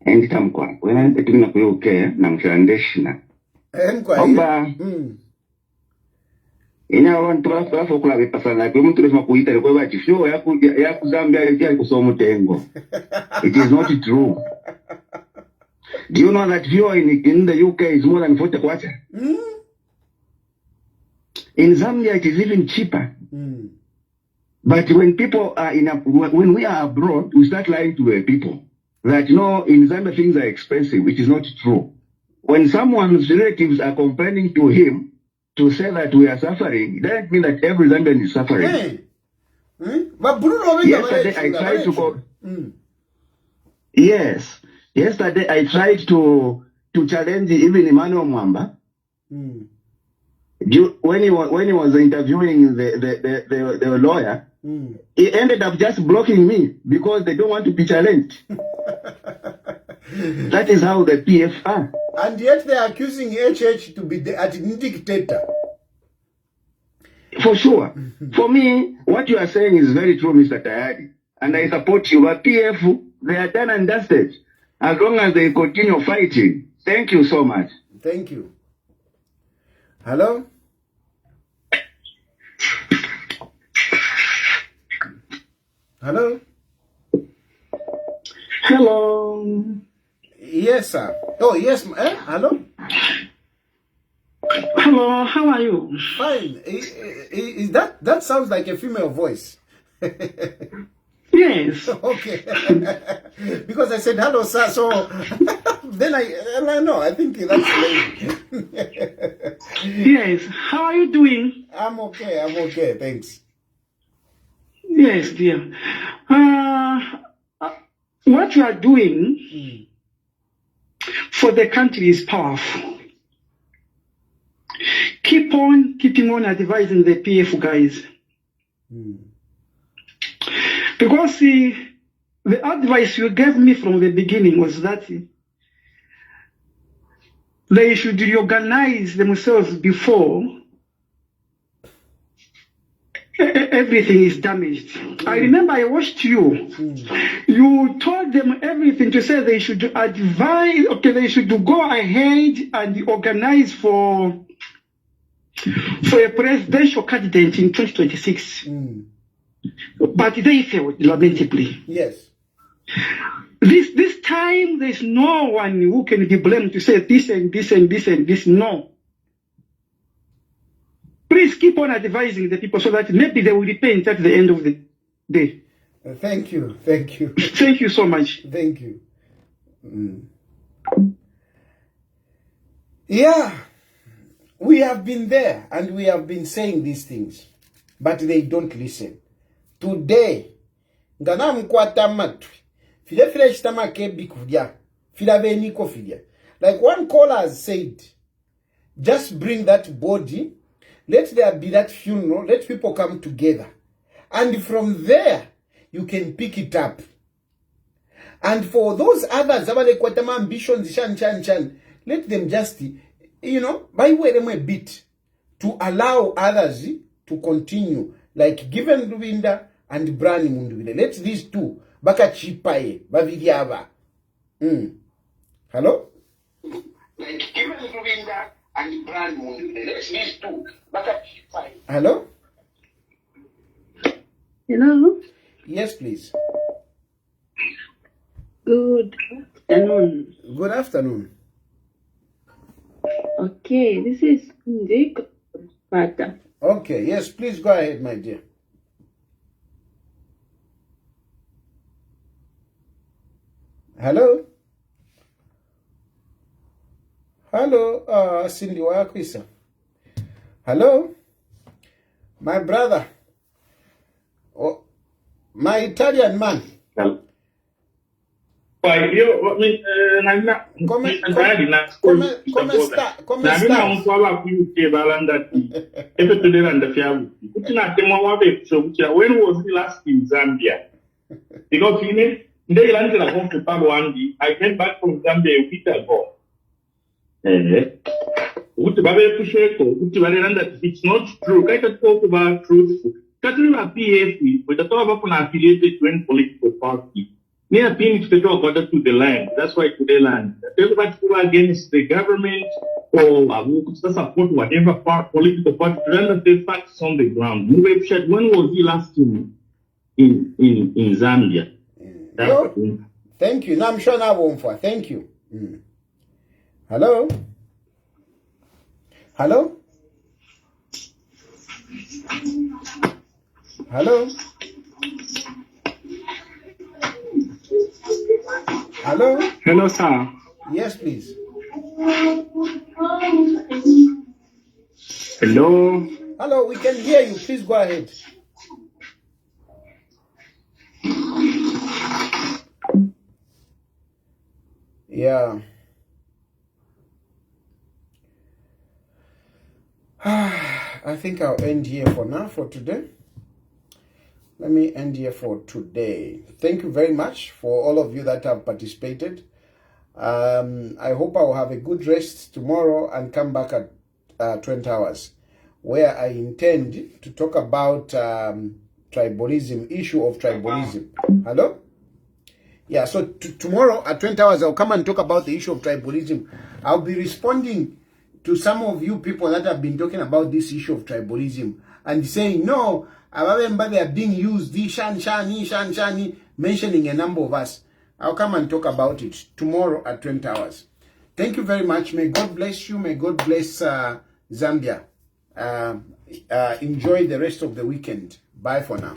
Endi tamkwa. Wena npetumina kuyuke na mshandeshina. Mkwa. Omba. Ina abantu bafa okulabe pasana kwe muntu lesima kuyita lekwe bati fyo ya kuzambia ya kusoma tengo. It is not true. Do you know that fuel in the UK is more than 40 kwacha? In Zambia it is even cheaper. But when people are when we are abroad, we start lying to the people that in Zambia things are expensive, which is not true. When someone's relatives are complaining to him to say that we are suffering, it doesn't mean that every Zambian is suffering. Yesterday I tried to go. Yes. Yesterday I tried to challenge even Emmanuel Mwamba. When he was interviewing the lawyer, he ended up just blocking me because they don't want to be challenged. That is how the PF are. And yet they are accusing HH to be a dictator. For sure. For me, what you are saying is very true, Mr. Tayali. And I support you. But PF, they are done and dusted. As long as they continue fighting. Thank you so much. Thank you. Hello? Hello? Hello. Yes, sir. Oh, yes. Hello? Hello, how are you? Fine. Is that sounds like a female voice. Yes. Okay. Because I said hello, sir. So then I know. I think that's lady. Yes. How are you doing? I'm okay. Thanks. Yes, dear. What you are doing for the country is powerful. Keeping on advising the PF guys. Because the advice you gave me from the beginning was that they should reorganize themselves before everything is damaged. I remember I watched you. You told them everything to say they should advise, they should go ahead and organize for a presidential candidate in 2026. But they failed, lamentably. Yes. This time, there's no one who can be blamed to say this and this and this and this. No. Please keep on advising the people so that maybe they will repent at the end of the day. Thank you. Thank you. Thank you so much. Thank you. Yeah. We have been there and we have been saying these things, but they don't listen. Today, ngana mkwata matwi. File chitama Makebi kufia. Fila veniko filia. Like one caller has said, just bring that body, let there be that funeral, let people come together. And from there, you can pick it up. And for those others, ambitions, let them just, by way them a bit to allow others to continue. Like Given Rubinda and Brani Munduwile. Let these two, baka chipaye, bavidiava. Hello? Like Given Rubinda and Brani Munduwile. Let these two, baka chipaye. Hello? Hello? Yes, please. Good afternoon. Good afternoon. Okay, this is Nick Pata. Okay, yes, please go ahead, my dear. Hello? Hello, Cindy Wakwisa. Hello? My brother. Oh, my Italian man. Come when was he last in Zambia? Because I came back from Zambia a week ago. It's not true. I can talk about truth. PF, but the talk about affiliated to any political party. Near being to talk about to the land. That's why to the land. Everybody who are against the government or who support whatever political party to render the facts on the ground. When was he last in Zambia? No, thank you. No, I'm sure now won't for. Thank you. Hello? Hello? Hello? Hello? Hello, sir. Yes, please. Hello. Hello, we can hear you. Please go ahead. Yeah. I think I'll end here for now, for today. Let me end here for today. Thank you very much for all of you that have participated. I hope I will have a good rest tomorrow and come back at 20 hours, where I intend to talk about tribalism, issue of tribalism. Hello? Yeah, so tomorrow at 20 hours, I'll come and talk about the issue of tribalism. I'll be responding to some of you people that have been talking about this issue of tribalism and saying, no, they are being used, shani, mentioning a number of us. I'll come and talk about it tomorrow at 20 hours. Thank you very much. May God bless you. May God bless Zambia. Enjoy the rest of the weekend. Bye for now.